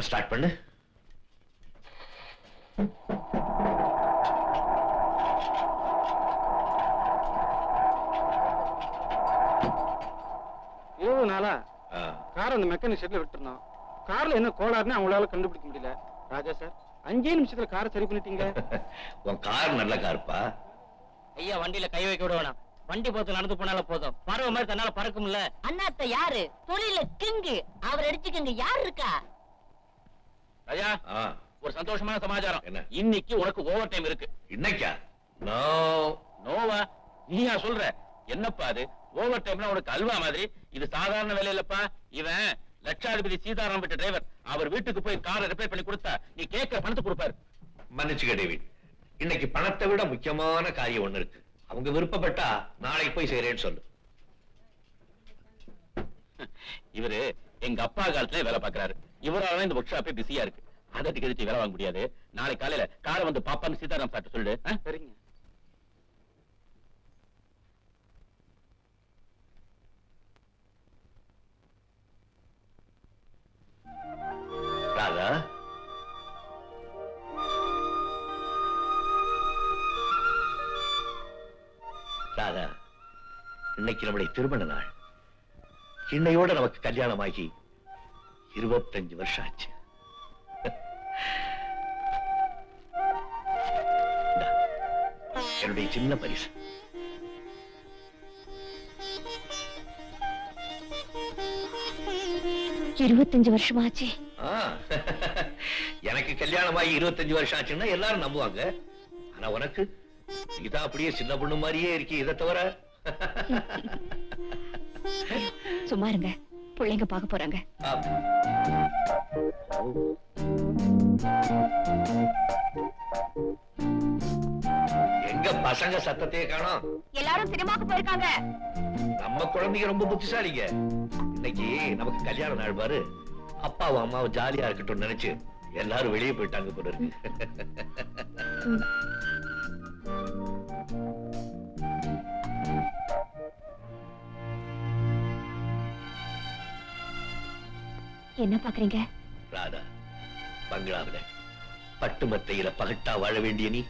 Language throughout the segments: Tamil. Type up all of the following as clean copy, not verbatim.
இப்ப ஸ்டார்ட் பண்ணு. நாளா கார் அந்த மெக்கானிக் ஷெட்ல விட்டுருந்தோம். கார்ல என்ன கோளாறுன்னு அவங்களால கண்டுபிடிக்க முடியல. ராஜா சார் 5 நிமிஷத்துல காரை சரி பண்ணிட்டீங்க. உன் கார் நல்ல கார்ப்பா. ஐயா வண்டியில கை வைக்க விட வேணாம். வண்டி போத்து நடந்து போனால போதும். பறவை மாதிரி தன்னால பறக்கும்ல. அண்ணாத்த யாரு தொழில கிங்கு, அவர் அடிச்சுக்கங்க. யார் இருக்கா? ராஜா ஒரு சந்தோஷமான சமாச்சாரம். என்ன? இன்னைக்கு உனக்கு ஓவர் டைம் இருக்கு. இன்னைக்கா? நோ. நோவா? நீயா சொல்ற? என்னப்பா அது ஓவர் டைம்னா உனக்கு அல்வா மாதிரி? இது சாதாரண வேலை இல்லப்பா. இவன் லட்சாதிபதி சீதாராம் வீட்டு டிரைவர். அவர் வீட்டுக்கு போய் காரை ரிப்பேர் பண்ணி கொடுத்தா நீ கேட்கிற பணத்தை கொடுப்பாரு. மன்னிச்சுக்க டேவிட், இன்னைக்கு பணத்தை விட முக்கியமான காரியம் ஒண்ணு இருக்கு. அவங்க விருப்பப்பட்டா நாளைக்கு போய் செய்யறேன்னு சொல்லு. இவரு எங்க அப்பா காலத்துல வேலை பாக்குறாரு. இவரால இந்த ஒர்க் ஷாப்பே பிஸியா இருக்கு. அதற்கு எதிர்த்து வேலை வாங்க முடியாது. நாளை காலையில காரை வந்து பாப்பான்னு சீதாராம் சார் சொல்லு. சரிங்க. ராதா, ராதா, இன்னைக்கு நம்முடைய திருமண நாள். இன்னையோட நமக்கு கல்யாணமாகி 25 வருஷம் ஆச்சு. என்னுடைய சின்ன பரிசு. வருஷமாச்சு. எனக்கு கல்யாணமாகி 25 வருஷம் ஆச்சுன்னா எல்லாரும் நம்புவாங்க. ஆனா உனக்கு இதான் அப்படியே சின்ன பொண்ணு மாதிரியே இருக்கு. இதை தவிர சும்மா இருங்க, பிள்ளைங்க பார்க்க போறாங்க. எங்க பசங்க சத்தத்தையே காணோம். எல்லாரும் சினிமாக்கு போயிருக்காங்க. நம்ம குழந்தைங்க ரொம்ப புத்திசாலிங்க. இன்னைக்கு நமக்கு கல்யாண நாள் பாரு. அப்பாவும் அம்மாவும் ஜாலியா இருக்கட்டும் நினைச்சு எல்லாரும் வெளியே போயிட்டாங்க போல இருக்கு. என்ன பாக்குறீங்க? ராதா, பங்களாவில பட்டு மத்தையில பகட்டா வாழ வேண்டிய நீ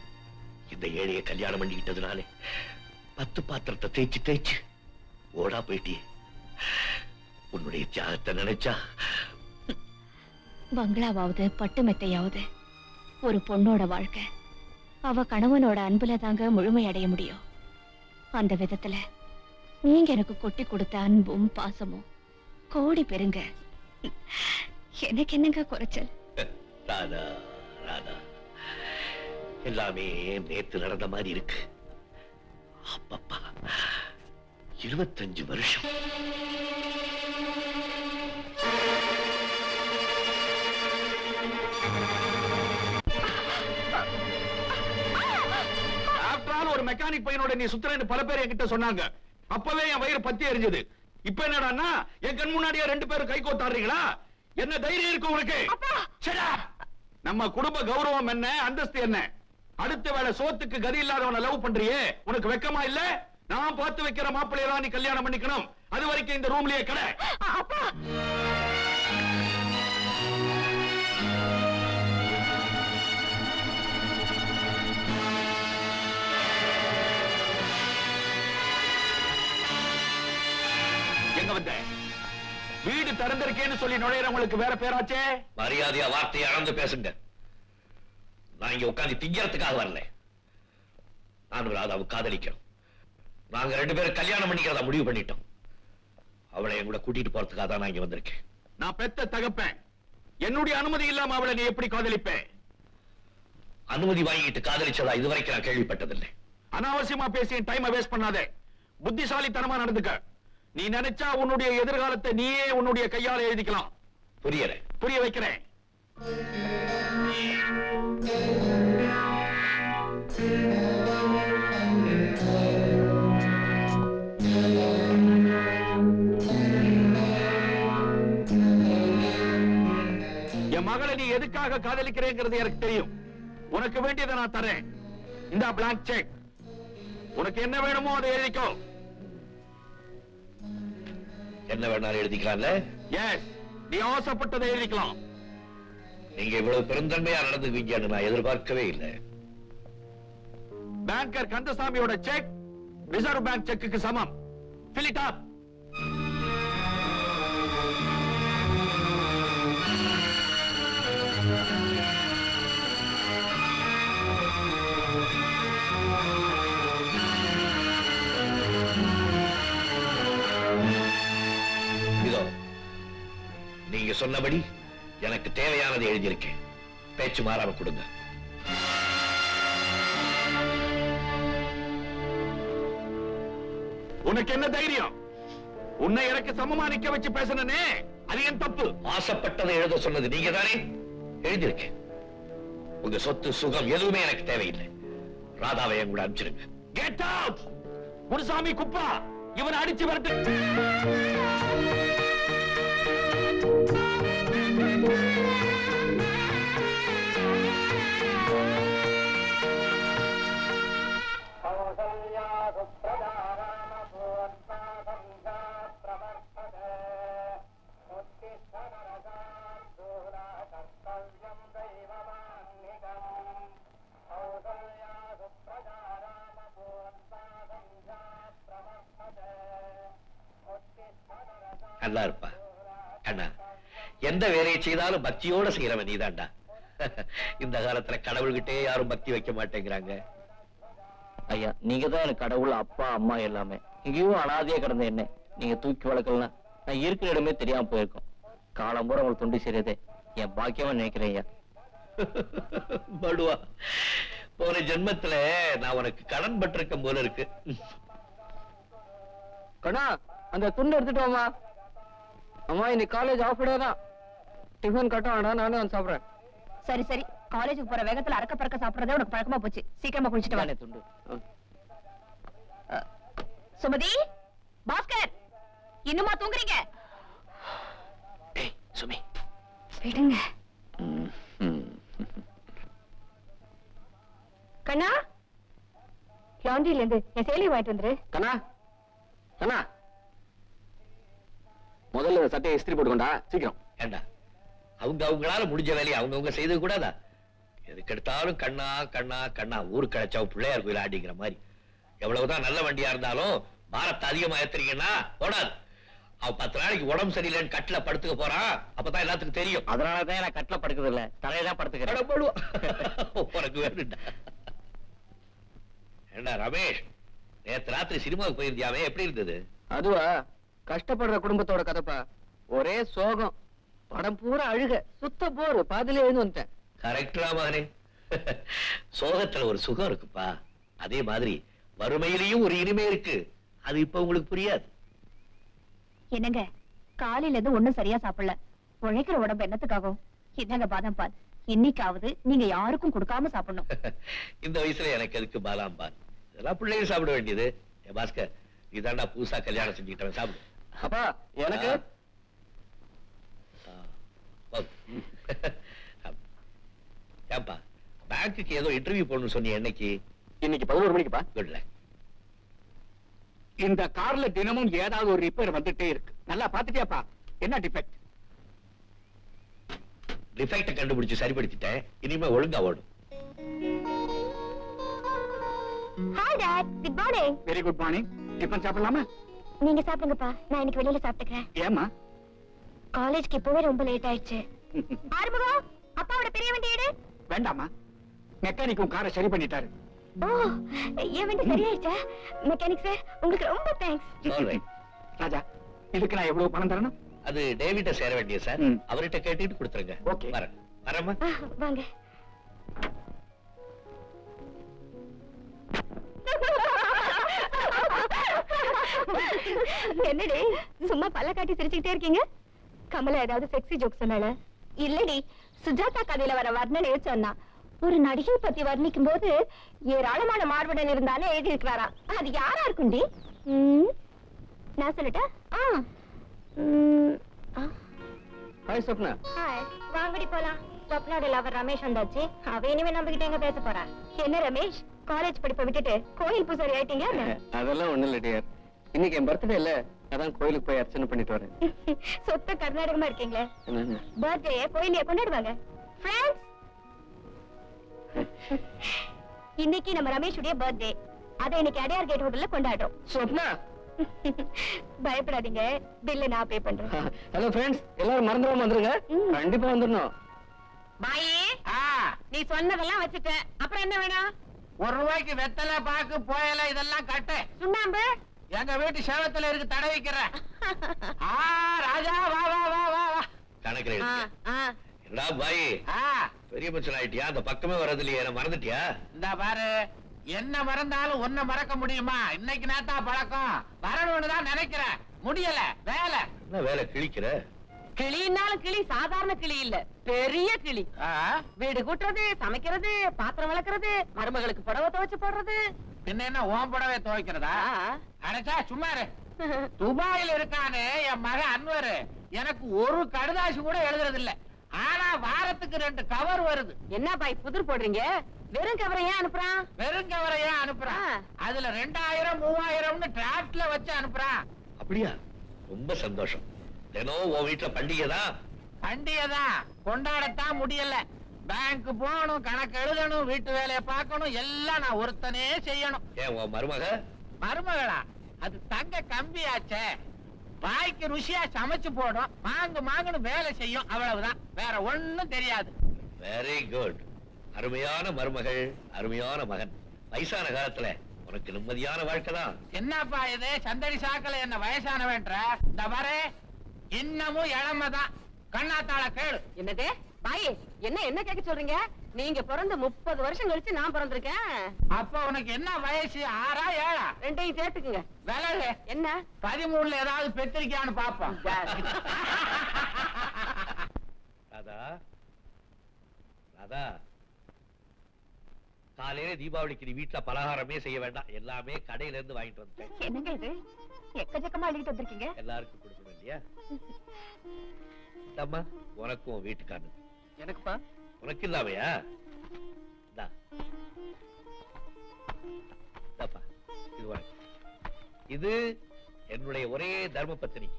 இந்த ஏழைய கல்யாணம் பண்ணிக்கிட்டதுனாலே 10 பாத்திரத்தை தேய்ச்சு தேய்ச்சு ஓடா போயிட்டியே. உன்னுடைய தியாகத்தை நினைச்சா பங்களாவாவது பட்டு மெத்தையாவது ஒரு பொண்ணோட வாழ்க்கை அவ கணவனோட அன்புல தாங்க முழுமை அடைய முடியும். அந்த விதத்துல நீங்க எனக்கு கொட்டி கொடுத்த அன்பும் பாசமும் கோடி பெருங்க. எனக்கு என்னங்க குறைச்சல்? ராதா, ராதா, எல்லாமே நேத்து நடந்த மாதிரி இருக்கு. அப்பப்பா, 25 வருஷம். ஒரு மெக்கானிக் பையனோட நீ சுத்துறேன்னு பல பேர் என்கிட்ட சொன்னாங்க. அப்பவே என் வயிறு பத்தி எரிஞ்சது. இப்ப என்னடான்னா என் கண் முன்னாடியே 2 பேரும் கை கோத்தாடுறீங்களா? என்ன தைரியம் இருக்கு உனக்கு? நம்ம குடும்ப கௌரவம் என்ன, அந்தஸ்து என்ன? அடுத்த வேளை சோத்துக்கு கதி இல்லாதவனை லவ் பண்றியே, உனக்கு வெக்கமா இல்ல? நான் பார்த்து வைக்கிற மாப்பிள்ளையதான் நீ கல்யாணம் பண்ணிக்கணும். அது வரைக்கும் இந்த ரூம்லயே கடை. எங்க வந்த? வீடு திறந்திருக்கேன்னு சொல்லி நுழையறவங்களுக்கு வேற பேராச்சே. மரியாதையா வார்த்தையை அளந்து பேசுங்க. நான் இங்க உட்கார்ந்து திங்கிறதுக்காக வரல. நானும் ராதாவை காதலிக்கிறோம். நாங்க 2 பேரும் கல்யாணம் பண்ணிக்கிறதா முடிவு பண்ணிட்டோம். அவளை என் கூட கூட்டிட்டு போறதுக்காக தான் நான் இங்க வந்திருக்கேன். நான் பெத்த தகப்பேன். என்னுடைய அனுமதி இல்லாம அவளை நீ எப்படி காதலிப்பேன்? அனுமதி வாங்கிட்டு காதலிச்சதா இதுவரைக்கும் நான் கேள்விப்பட்டதில்லை. அனாவசியமா பேசி டைமை வேஸ்ட் பண்ணாதே. புத்திசாலித்தனமா நடந்துக்க. நீ நினைச்சா உன்னுடைய எதிர்காலத்தை நீயே உன்னுடைய கையால எழுதிக்கலாம். புரியல? புரிய வைக்கிறேன். என் மகளை நீ எதுக்காக காதலிக்கிறேங்கிறது எனக்கு தெரியும். உனக்கு வேண்டியதை நான் தரேன். இந்த பிளாங்க் செக். உனக்கு என்ன வேணுமோ அதை எழுதிக்கோ. என்ன வேணாலும் எழுதிக்கலாம்ல? எஸ், நீ ஆசைப்பட்டதை எழுதிக்கலாம். நீங்க இவ்வளவு பெருந்தன்மையா நடந்துக்குவீங்கன்னு நான் எதிர்பார்க்கவே இல்லை. பேங்கர் கந்தசாமியோட செக் ரிசர்வ் பேங்க் செக்குக்கு சமம். Fill it up. இதோ நீங்க சொன்னபடி எனக்கு தேவையானதை எழுதியிருக்கேன். பேச்சு மாறாம கொடுங்க. உனக்கு என்ன தைரியம்? உன்னை எனக்கு சமமா நிக்க வச்சு பேசனே, அது என் தப்பு. ஆசைப்பட்டதை எழுத சொன்னது நீங்க தானே? எழுதியிருக்கேன். உங்க சொத்து சுகம் எதுவுமே எனக்கு தேவையில்லை. ராதாவை என் கூட அனுப்பிச்சிருங்க. Get out! முனுசாமி குப்பா, இவனை அடிச்சு வரட்டு. நல்லா இருப்பா அண்ணா. எந்த வேலையை செய்தாலும் பக்தியோட செய்யறவன் நீதான்டா. இந்த காலத்துல கடவுள்கிட்டே யாரும் பக்தி வைக்க மாட்டேங்கிறாங்க. ஐயா, நீங்க தான் எனக்கு கடவுள், அப்பா, அம்மா எல்லாமே. இங்கேயும் அனாதையா கிடந்த என்ன நீங்க தூக்கி வளர்க்கலாம், நான் இருக்கிற இடமே தெரியாம போயிருக்கோம். காலம் பூரா உங்களுக்கு தொண்டு செய்யறதே என் பாக்கியமா நினைக்கிறேன் ஐயா. படுவா, போன ஜென்மத்துல நான் உனக்கு கடன் பட்டிருக்கும் போல இருக்கு. கண்ணா, அந்த துண்டு எடுத்துட்டோமா? அம்மா, இன்னைக்கு காலேஜ் ஆஃப் டே தான். டிஃபன் கட்ட வேண்டாம், நானே வந்து சாப்பிடுறேன். சரி சரி, காலேஜுக்கு போற வேகத்துல அறக்க பறக்க சாப்பிடுறதே உனக்கு பழக்கமா போச்சு. சீக்கிரமா குளிச்சுட்டு வா. துண்டு. சுமதி, பாஸ்கர், இன்னுமா தூங்குறீங்க? ஏய் சுமி, விடுங்க. கண்ணா, லாண்டரியில இருந்து என் சேலை வாங்கிட்டு வந்துரு. கண்ணா, கண்ணா, முதல்ல சட்டையை இஸ்திரி போட்டுக்கொண்டா, சீக்கிரம். ஏண்டா அவங்களால முடிஞ்ச வேலையை அவங்கவுங்க செய்து கூடாதா? எதுக்கு எடுத்தாலும் கண்ணா கண்ணா கண்ணா, ஊருக்கு கிடைச்சா பிள்ளையார் கோயில் ஆடிங்கிற மாதிரி. எவ்வளவுதான் நல்ல வண்டியா இருந்தாலும் பாரத்தை அதிகமா ஏத்துறீங்கன்னா ஓடாது. அவன் 10 நாளைக்கு உடம்பு சரியில்லைன்னு கட்டில படுத்துக்க போறான், அப்பதான் எல்லாத்துக்கும் தெரியும். அதனாலதான் நான் கட்டில படுக்கிறது இல்ல, தலையதான் படுத்துக்கிறேன். உனக்கு வேணும்டா. ஏண்டா ரமேஷ், நேத்து ராத்திரி சினிமாவுக்கு போயிருந்தியாவே, எப்படி இருந்தது? அதுவா, கஷ்டப்படுற குடும்பத்தோட கதைப்பா. ஒரே சோகம், படம் பூரா அழுக, சுத்த போரு. பாதியில எழுந்து வந்துட்டேன். கரெக்டா மகனே. சோகத்துல ஒரு சுகம் இருக்குப்பா, அதே மாதிரி வறுமையிலையும் ஒரு இனிமை இருக்கு. அது இப்ப உங்களுக்கு புரியாது. என்னங்க, காலையில இருந்து ஒண்ணும் சரியா சாப்பிடல. உழைக்கிற உடம்பு என்னத்துக்காகும்? என்னங்க பாதாம் பால், இன்னைக்காவது நீங்க யாருக்கும் கொடுக்காம சாப்பிடணும். இந்த வயசுல எனக்கு எதுக்கு பாதாம் பால்? இதெல்லாம் பிள்ளைங்க சாப்பிட வேண்டியது. பாஸ்கர், நீ தாண்டா புதுசா கல்யாணம் செஞ்சுக்கிட்டவன், சாப்பிடு. அப்பா, எனக்கு ஏன்பா, பேங்க்குக்கு ஏதோ இன்டர்வியூ போடணும்னு சொன்னீங்க, என்னைக்கு? இன்னைக்கு 11 மணிக்குப்பா. குட்ல. இந்த கார்ல தினமும் ஏதாவது ஒரு ரிப்பேர் வந்துட்டே இருக்கு. நல்லா பாத்துட்டியாப்பா? என்ன டிஃபெக்ட்? டிஃபெக்ட கண்டுபிடிச்சு சரிப்படுத்திட்டேன். இனிமே ஒழுங்கா ஓடும். Hi dad, good morning. Very good morning. Tiffin சாப்பிடலாமா? நீங்க சாப்பிடுங்கப்பா, நான் இன்னைக்கு வெளியில சாப்பிட்டுக்கிறேன். ஏமா? காலேஜ்க்கு இப்பவே ரொம்ப லேட் ஆயிடுச்சு. ஆறுமுகம், அப்பாவோட பெரிய வண்டி எடு. வேண்டாமா, மெக்கானிக்கும் காரை சரி பண்ணிட்டாரு. ஓ, என் வண்டி சரியாயிடுச்சா? மெக்கானிக் சார், உங்களுக்கு ரொம்ப தேங்க்ஸ். Alright. ராஜா, இதுக்கு நான் எவ்வளவு பணம் தரணும்? அது டேவிட்ட சேர வேண்டிய சார். ம். அவர்கிட்ட கேட்டுட்டு கொடுத்துருங்க. Okay. வரேன். வரேம்மா. வாங்க. என்னடி சும்மா பல்ல காட்டி சிரிச்சுக்கிட்டே இருக்கீங்க? கமலா ஏதாவது செக்ஸி ஜோக் சொன்னால? இல்லடி, சுஜாதா கதையில வர வர்ணனையே சொன்னா. ஒரு நடிகை பத்தி வர்ணிக்கும் போது ஏராளமான மார்புடன் இருந்தாலே எழுதி இருக்கிறாரா. அது யாரா இருக்குண்டி? நான் சொல்லட்டா? ஹாய் சொப்னா. ஹாய், வாங்கடி போலாம். சொப்னாவோட லவர் ரமேஷ் வந்தாச்சு. அவ இனிமே நம்ம கிட்ட எங்க பேச போறா? என்ன ரமேஷ், காலேஜ் படிப்பை விட்டுட்டு கோயில் பூசாரி ஆயிட்டீங்க? அதெல்லாம் ஒண்ணும் இல்ல டியர். இன்னைக்கு என் பர்த்டே இல்ல, அதான் கோயிலுக்கு போய் அர்ச்சனை பண்ணிட்டு வரேன். சொத்த கர்நாடகமா இருக்கீங்களே. என்னன்னு? பர்த்டே கோயிலே கொண்டாடுவாங்க. இன்னைக்கு நம்ம ரமேஷுடைய பர்த்டே. அதை இன்னைக்கு அடையார் கேட் ஹோட்டல்ல கொண்டாடுறோம். சொப்னா பயப்படாதீங்க, பில்ல நான் பே பண்றேன். ஹலோ ஃப்ரெண்ட்ஸ், எல்லாரும் மறந்துடாம வந்துருங்க. கண்டிப்பா வந்துடணும். பாயே ஆ, நீ சொன்னதெல்லாம் வச்சுட்டேன். அப்புறம் என்ன வேணும்? 1 ரூபாய்க்கு வெத்தலை பாக்கு புயல இதெல்லாம் கட்டு. சுண்ணாம்பு எங்க வீட்டு சேவத்துல இருக்கு, தடை வைக்கிறேன். ஆ, ராஜா வா வா வா வா வா. கணக்கில் ஆ, எழுதிக்க. ஆ. என்னடா பாய், ஆ, பெரிய மனுஷன் ஆயிட்டியா? அந்த பக்கமே வர்றது இல்லையே, என்ன மறந்துட்டியா? இந்த பாரு, என்ன மறந்தாலும் ஒன்ன மறக்க முடியுமா? இன்னைக்கு நேத்தா பழக்கம். வரணும்னு தான் நினைக்கிறேன், முடியல. வேலை என்ன வேலை கிழிக்கிற? கிளினாலும் கிளி சாதாரண கிளி இல்ல, பெரிய கிளி. ஆ, வீடு கூட்டுறது, சமைக்கிறது, பாத்திரம் விளக்குறது, மருமகளுக்கு புடவை துவைச்சு போடுறது. பின்ன என்ன ஓம் புடவை துவைக்கிறதா? அடைச்சா சும்மா இரு. துபாயில இருக்கானே என் மகன் அன்வர், எனக்கு ஒரு கடுதாசி கூட எழுதுறது இல்ல. ஆனா வாரத்துக்கு 2 கவர் வருது. என்ன பாய் புதிர் போடுறீங்க? வெறும் கவரை ஏன் அனுப்புறான்? வெறும் கவரையா அனுப்புறான்? அதுல 2000 3000னு டிராப்ட்ல வச்சு அனுப்புறான். அப்படியா? ரொம்ப சந்தோஷம். தினம் உன் வீட்டுல பண்டிகை தான். பண்டிகை தான், கொண்டாடத்தான் முடியல. பேங்க் போகணும், கணக்கு எழுதணும், வீட்டு வேலையை பார்க்கணும், எல்லாம் நான் ஒருத்தனே செய்யணும். ஏன் உன் மருமக? மருமகளா? அது தங்க கம்பியாச்சே. வாய்க்கு ருசியா சமைச்சு போடும், மாங்குன்னு வேலை செய்யும், அவ்வளவுதான். வேற ஒண்ணும் தெரியாது. Very good. அருமையான மருமகள், அருமையான மகன். வயசான காலத்துல உனக்கு நிம்மதியான வாழ்க்கை தான். என்னப்பா இது சந்தடி சாக்கல என்ன வயசானவன்ற? இந்த பாரு, இன்னமும் இளமைதான். கண்ணாத்தாள கேளு. என்னது பாய், என்ன கேட்க சொல்றீங்க? நீங்க பிறந்து 30 வருஷம் கழிச்சு நான் பிறந்திருக்கேன். அப்ப உனக்கு என்ன வயசு? 6ஆ 7ஆ? ரெண்டையும் சேர்த்துக்குங்க. விலகு. என்ன 13ல ஏதாவது பெற்றிருக்கியான்னு பாப்போம். ராதா, ராதா, காலையில தீபாவளிக்கு நீ வீட்டுல பலகாரமே செய்ய வேண்டாம், எல்லாமே கடையில இருந்து வாங்கிட்டு வந்துட்டேன். என்னங்க இது, எக்கச்சக்கமா எழுதிட்டு வந்திருக்கீங்க. எல்லாருக்கும் கொடுக்கணும் இல்லையா? அம்மா, உனக்கும் வீட்டுக்காரனுக்கு. எனக்குப்பா. உனக்கு இல்லாமையா? இந்தா. இந்தாப்பா, இது உனக்கு. இது என்னுடைய ஒரே தர்ம பத்தினி.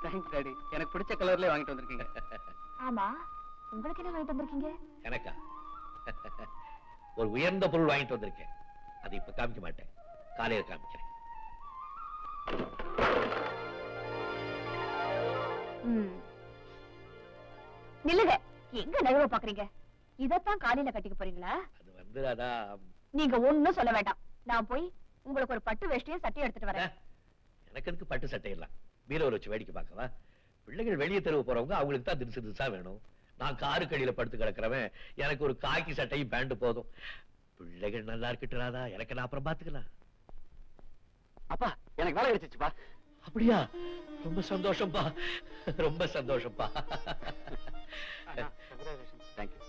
தேங்க்ஸ் டாடி, எனக்கு பிடிச்ச கலர்ல வாங்கிட்டு வந்திருக்கீங்க. ஆமா, உங்களுக்கு என்ன வாங்கிட்டு வந்திருக்கீங்க? எனக்கா? ஒரு உயர்ந்த பொருள் வாங்கிட்டு வந்திருக்கேன். அதை இப்ப காமிக்க மாட்டேன், காலையில காமிக்கிறேன். நில்லுங்க, எங்க நழுவ பாக்குறீங்க? இதத்தான் காலையில கட்டிக்க போறீங்களா? அது வந்து அதான். நீங்க ஒண்ணும் சொல்ல வேண்டாம், நான் போய் உங்களுக்கு ஒரு பட்டு வேஷ்டியும் சட்டையும் எடுத்துட்டு வரேன். எனக்கு எதுக்கு பட்டு சட்டை எல்லாம்? பீரோல வச்சு வேடிக்கை பார்க்கவா? பிள்ளைகள் வெளியே தெருவு போறவங்க, அவங்களுக்கு தான் திரிசு திரிசா வேணும். நான் காரு கடியில படுத்து கிடக்கிறவன், எனக்கு ஒரு காக்கி சட்டையும் பேண்ட் போதும். பிள்ளைகள் நல்லா இருக்கட்டுறாதா, எனக்கு நான் அப்புறம் பாத்துக்கலாம். அப்பா, எனக்கு வேலை கிடைச்சிச்சுப்பா. அப்படியா? ரொம்ப சந்தோஷம்பா, ரொம்ப சந்தோஷம்பா.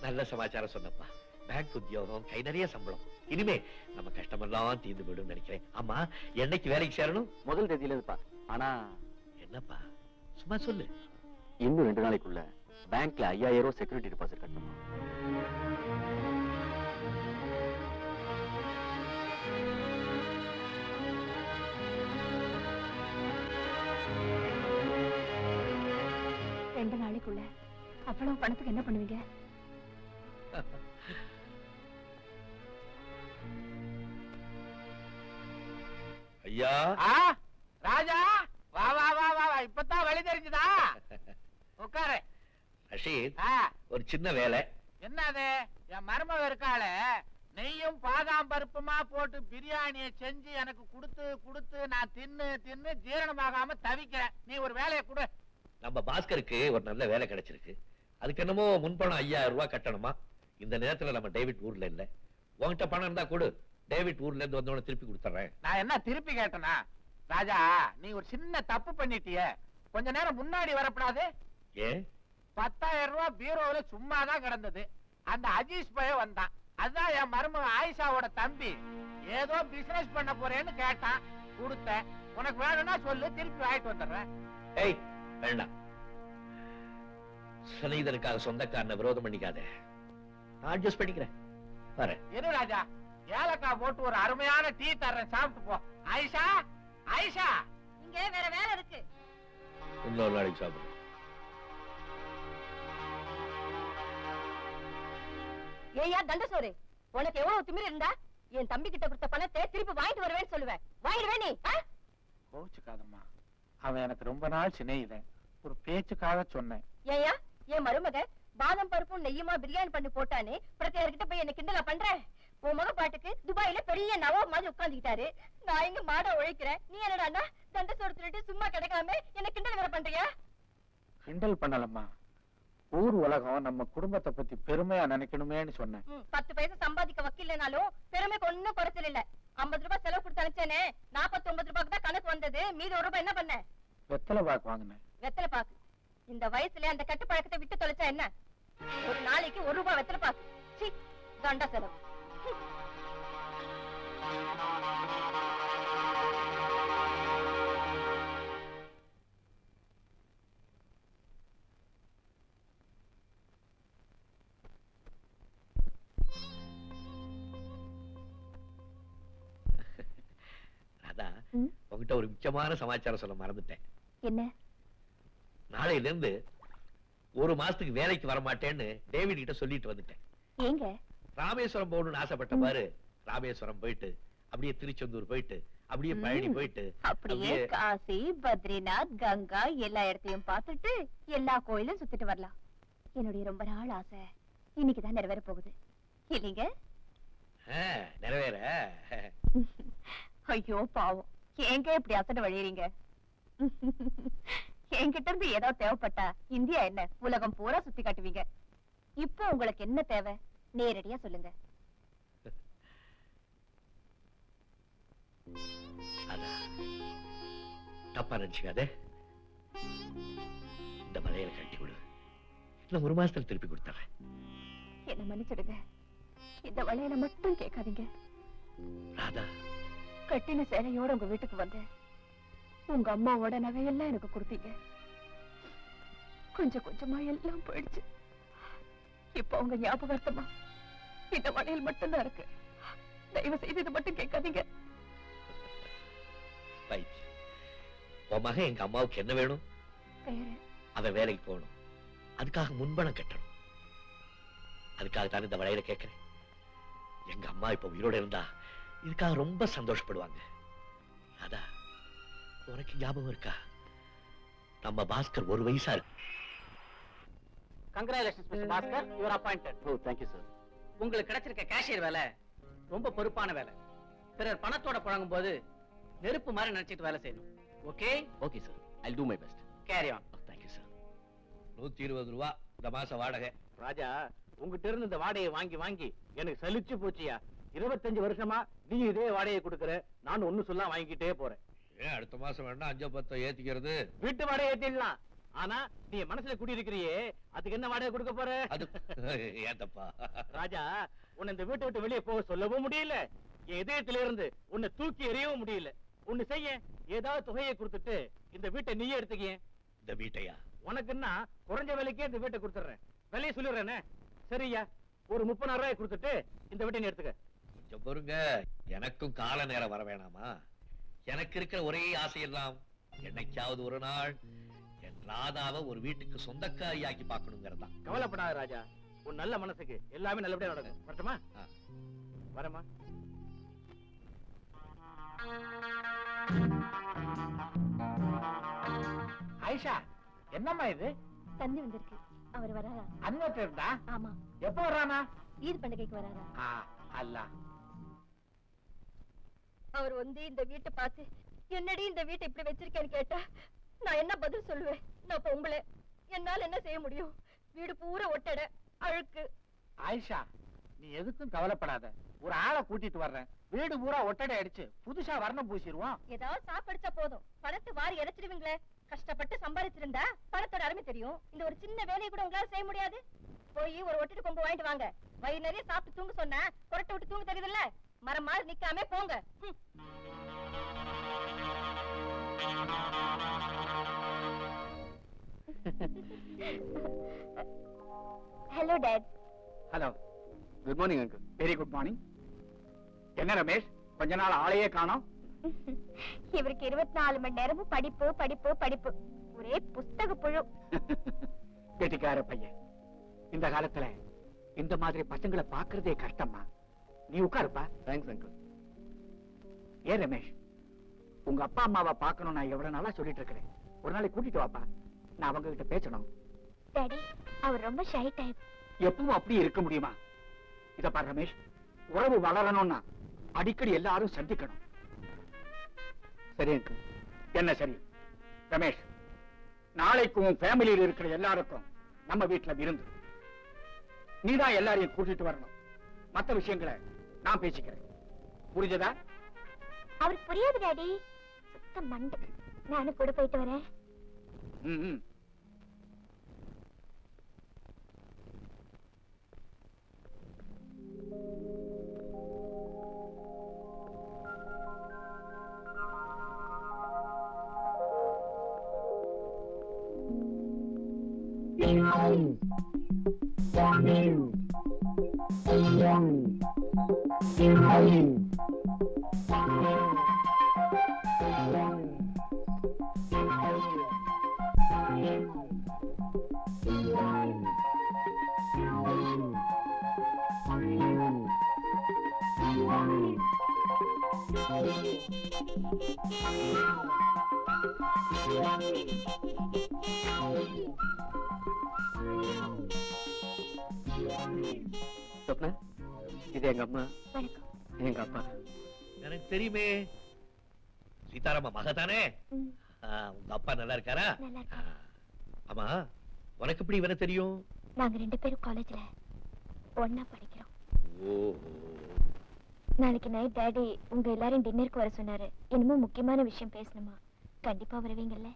நல்ல சமாச்சாரம் சொன்னப்பா. பேங்க் உத்தியோகம், கை நிறைய சம்பளம். இனிமே நம்ம கஷ்டமெல்லாம் தீர்ந்து விடும் நினைக்கிறேன். ஆமா, என்னைக்கு வேலைக்கு சேரணும்? முதல் தேதியில இருப்பா. ஆனா என்னப்பா, சும்மா சொல்லு. இன்னும் 2 நாளைக்குள்ள பேங்க்ல 5000 செக்யூரிட்டி டெபாசிட் கட்டணும். ரெண்டு நாளைக்குள்ள அவ்வளவு பணத்துக்கு என்ன பண்ணுவீங்க? ஐயா, ராஜா வா வா வா வா வா. இப்பதான் வழி தெரிஞ்சுதா? உட்காரு. ரஷீத், ஆ, ஒரு சின்ன வேலை. என்னது? என் மருமக இருக்காளே, நெய்யும் பாதாம் பருப்புமா போட்டு பிரியாணியை செஞ்சு எனக்கு கொடுத்து கொடுத்து நான் தின்னு தின்னு ஜீரணமாகாம தவிக்கிறேன். நீ ஒரு வேலையை கொடு. நம்ம பாஸ்கருக்கு ஒரு நல்ல வேலை கிடைச்சிருக்கு. அதுக்கு என்னமோ முன்பணம் 5000 ரூபாய் கட்டணுமா? இந்த நேரத்துல நம்ம டேவிட் ஊர்ல இல்ல. உன்கிட்ட பணம் இருந்தா கொடு, டேவிட் ஊர்ல இருந்து வந்தவன திருப்பி கொடுத்துறேன். நான் என்ன திருப்பி கேட்டனா? ராஜா, நீ ஒரு சின்ன தப்பு பண்ணிட்டியே. கொஞ்ச நேரம் முன்னாடி வரப்படாது? ஏன்? 10,000 ரூபாய் பீரோல சும்மாதான் கிடந்தது. அந்த அஜீஷ் பையன் வந்தான். அதான் என் மருமக ஆயிஷாவோட தம்பி. ஏதோ பிசினஸ் பண்ண போறேன்னு கேட்டான், கொடுத்தேன். உனக்கு வேணும்னா சொல்லு, திருப்பி வாங்கிட்டு வந்துடுறேன். ஏய், வேண்டாம். சிநேகிதனுக்காக சொந்தக்காரனை விரோதம் பண்ணிக்காத. நான் அட்ஜஸ்ட் பண்ணிக்கிறேன். பாரு. இரு ராஜா, ஏலக்காய் போட்டு ஒரு அருமையான டீ தர்றேன், சாப்பிட்டு போ. ஆயிஷா, ஆயிஷா, இங்க வேற வேலை இருக்கு. இன்னொரு நாளைக்கு சாப்பிடு. ஏயா தண்டசோறு, உனக்கு எவ்வளவு திமிரு இருந்தா என் தம்பி கிட்ட கொடுத்த பணத்தை திருப்பி வாங்கிட்டு வருவேன்னு சொல்லுவேன். வாங்கிடுவேன் நீ? கோச்சுக்காதம்மா, அவன் எனக்கு ரொம்ப நாள் சிநேகிதன். ஒரு பேச்சுக்காக சொன்னேன். ஏயா என் மருமக பாதம் பருப்பும் நெய்யுமா பிரியாணி பண்ணி போட்டானே, பிரத்தியார்கிட்ட போய் என்ன கிண்டலா பண்ற? உன் மக பாட்டுக்கு துபாயில பெரிய நவாப் மாதிரி உட்கார்ந்துக்கிட்டாரு. நான் இங்க மாட உழைக்கிறேன். நீ என்னடா தண்டசோறு திருட்டு சும்மா கிடைக்காம என்ன கிண்டல் வேற பண்றியா? கிண்டல் பண்ணலம்மா, ஊர் உலகம் நம்ம குடும்பத்தை பத்தி பெருமையா நினைக்கணுமேன்னு சொன்னேன். 10 பைசா சம்பாதிக்க வக்கில்லைனாலும் பெருமைக்கு ஒன்னும் குறைச்சல் இல்ல. 50 ரூபாய் செலவு கொடுத்து அனுப்பிச்சேனே, 49 ரூபாய்க்கு தான் கணக்கு வந்தது. மீதி 1 ரூபாய் என்ன பண்ண? வெத்தலை பாக்கு வாங்கினேன். வெத்தலை பாக்கு? இந்த வயசுல அந்த கட்டு பழக்கத்தை விட்டு தொலைச்சா என்ன? ஒரு நாளைக்கு 1 ரூபாய் வெத்தலை பாக்கு. சீ, தண்டா செலவு. அதான் உங்ககிட்ட ஒரு முக்கியமான சமாச்சாரம் சொல்ல மறந்துட்டேன். என்ன? நாளையில இருந்து 1 மாசத்துக்கு வேலைக்கு வர மாட்டேன்னு டேவிட் கிட்ட சொல்லிட்டு வந்துட்டேன். ஏங்க? ராமேஸ்வரம் போகணும்னு ஆசைப்பட்ட பாரு, ராமேஸ்வரம் போயிட்டு அப்படியே திருச்செந்தூர் போயிட்டு அப்படியே பழனி போயிட்டு அப்படியே காசி, பத்ரிநாத், கங்கா எல்லா இடத்தையும் பார்த்துட்டு எல்லா கோயிலும் சுத்திட்டு வரலாம். என்னுடைய ரொம்ப நாள் ஆசை இன்னைக்குதான் நிறைவேற போகுது இல்லைங்க? நிறைவேற. ஐயோ பாவம், ஏங்க இப்படி அசட வழியறீங்க? என்கிட்ட இருந்து ஏதாவது தேவைப்பட்டா இந்தியா என்ன உலகம் பூரா சுத்தி காட்டுவீங்க. இப்போ உங்களுக்கு என்ன தேவை நேரடியா சொல்லுங்க. தப்பா நினைச்சுக்காதே, இந்த மலையில கட்டி விடு. இன்னும் 1 மாசத்துல திருப்பி கொடுத்தறேன். என்ன மன்னிச்சிடுங்க, இந்த வளையல மட்டும் கேட்காதீங்க. ராதா, கட்டின சேலையோட உங்க வீட்டுக்கு வந்தேன். உங்க அம்மாவோட நகையெல்லாம் எனக்கு கொடுத்தீங்க. கொஞ்சம் கொஞ்சமா எல்லாம் போயிடுச்சு. இப்ப உங்க ஞாபகார்த்தமா இந்த வளையல் மட்டும்தான் இருக்கு. தயவு செய்து இது மட்டும் கேட்காதீங்க. உன் மகன் எங்க அம்மாவுக்கு என்ன வேணும்? அவன் வேலைக்கு போகணும், அதுக்காக முன்பணம் கட்டணும். அதுக்காக தான் இந்த வளையல கேட்கிறேன். எங்க அம்மா இப்ப உயிரோட இருந்தா இதுக்காக ரொம்ப சந்தோஷப்படுவாங்க. அதான் உனக்கு ஞாபகம் இருக்கா, நம்ம பாஸ்கர் 1 வயசா இருக்கு. Congratulations, Mr. Bhaskar. You are appointed. Oh, thank you, sir. உங்களுக்கு கிடைச்சிருக்க கேஷியர் வேலை ரொம்ப பொறுப்பான வேலை. பிறர் பணத்தோட புழங்கும் போது நெருப்பு மாதிரி நினைச்சிட்டு வேலை செய்யணும். Okay? Okay, sir. I'll do my best. Carry on. Oh, thank you, sir. 120 ரூபா இந்த மாசம் வாடகை. ராஜா, உங்ககிட்ட இருந்து இந்த வாடகையை வாங்கி வாங்கி எனக்கு சலிச்சு போச்சியா. 25 வருஷமா நீ இதே வாடகையை கொடுக்கற, நான் ஒண்ணு சொல்ல வாங்கிக்கிட்டே போறேன். ஏன் அடுத்த மாசம் வேணா 5-10 ஏத்திக்கிறது? வீட்டு வாடகை ஏத்திடலாம், ஆனா நீ மனசுல குடியிருக்கிறியே, அதுக்கு என்ன வாடகை கொடுக்க போற? அது ஏத்தப்பா. ராஜா, உன்னை இந்த வீட்டை விட்டு வெளியே போக சொல்லவும் முடியல, என் இதயத்தில இருந்து உன்னை தூக்கி எறியவும் முடியல. ஒண்ணு செய்ய, ஏதாவது தொகையை கொடுத்துட்டு இந்த வீட்டை நீயே எடுத்துக்க. இந்த வீட்டையா? உனக்குன்னா குறைஞ்ச விலைக்கே இந்த வீட்டை கொடுத்துறேன். விலையை சொல்லிடுறேனே. சரியா, ஒரு 30,000 ரூபாய் கொடுத்துட்டு இந்த வீட்டை நீ எடுத்துக்க. கொஞ்சம் பொறுங்க, எனக்கும் கால நேரம் வர வேணாமா? எனக்கு இருக்கிற ஒரே ஆசையெல்லாம் என்னைக்காவது ஒரு நாள் என் ராதாவை ஒரு வீட்டுக்கு சொந்தக்காரியாக்கி பார்க்கணுங்கிறதான். கவலைப்படாத ராஜா, உன் நல்ல மனசுக்கு எல்லாமே நல்லபடியா நடக்கும். வரட்டுமா? வரமா? ஆயிஷா, என்னம்மா இது? தந்தி வந்திருக்கு. அவர் வராரா? அன்வர்ட்ட இருந்தா? ஆமா. எப்ப வர்றானா? ஈத் பண்டிகைக்கு வராரா? அல்ல, அவர் வந்து இந்த வீட்டை பார்த்து என்னடி இந்த வீட்டை இப்படி வச்சிருக்கேன்னு கேட்டா நான் என்ன பதில் சொல்லுவேன்? நான் பொம்பளை, என்னால என்ன செய்ய முடியும்? வீடு பூரா ஒட்டட அழுக்கு. ஆயிஷா, நீ எதுக்கும் கவலைப்படாத. ஒரு ஆளை கூட்டிட்டு வர்றேன். வீடு பூரா ஒட்டடை அடிச்சு புதுசா வர்ணம் பூசிடுவோம். ஏதாவது சாப்பிடுச்சா போதும், பணத்தை வாரி இறைச்சிடுவீங்களே. கஷ்டப்பட்டு சம்பாதிச்சிருந்தா பணத்தோட அருமை தெரியும். இந்த ஒரு சின்ன வேலையை கூட உங்களால செய்ய முடியாது. போய் ஒரு ஒட்டிட்டு கொம்பு வாங்கிட்டு வாங்க. வயிறு நிறைய சாப்பிட்டு தூங்க சொன்னா கொரட்டை விட்டு தூங்க தெரியுதுல்ல? மரம் மாதிரி நிக்காம போங்க. Hello dot. Hello, good morning uncle. Very good morning. என்ன ரமேஷ், கொஞ்ச நாள் ஆளையே காணோம்? இவருக்கு 24 மணி நேரமும் படிப்பு படிப்பு படிப்பு, ஒரே புஸ்தக புழு. கெட்டிக்கார பையன். இந்த காலத்துல இந்த மாதிரி பசங்களை பாக்குறதே கஷ்டமா. நீ உட்காருப்பா. Thanks uncle. ஏன் ரமேஷ், உங்க அப்பா அம்மாவை பார்க்கணும் நான் எவ்வளவு நாளா சொல்லிட்டு இருக்கிறேன். ஒரு நாளைக்கு கூட்டிட்டு வாப்பா, நான் அவங்க கிட்ட பேசணும். டாடி, அவர் ரொம்ப ஷை டைப். எப்பவும் அப்படி இருக்க முடியுமா? இத பாரு ரமேஷ், உறவு வளரணும்னா அடிக்கடி எல்லாரும் சந்திக்கணும். சரி அங்கிள். என்ன சரி? ரமேஷ், நாளைக்கு உன் ஃபேமிலியில் இருக்கிற எல்லாருக்கும் நம்ம வீட்டுல விருந்து. நீதான் எல்லாரையும் கூட்டிட்டு வரணும். மத்த விஷயங்களை நான் பேசிக்கிறேன். புரிஞ்சதா? அவருக்கு புரியாது டாடி. சுத்த மண்டை. நானும் கூட போயிட்டு வரேன். ம். சொப்னா, இது எங்க அம்மா, வணக்கம். எங்க அப்பா. எனக்கு தெரியுமே. சீதாராம மகதானே? உங்க அப்பா நல்லா இருக்காரா? நல்லா இருக்கேன். ஆமா, உனக்கு எப்படி இவனை தெரியும்? நாங்க 2 பேரும் காலேஜ்ல ஒண்ணா படிக்கிறோம். ஓஹோ. நாளைக்கு நைட் டாடி உங்க எல்லாரும் டின்னருக்கு வர சொன்னாரு. என்னமோ முக்கியமான விஷயம் பேசணுமா? கண்டிப்பா வருவீங்கல்ல?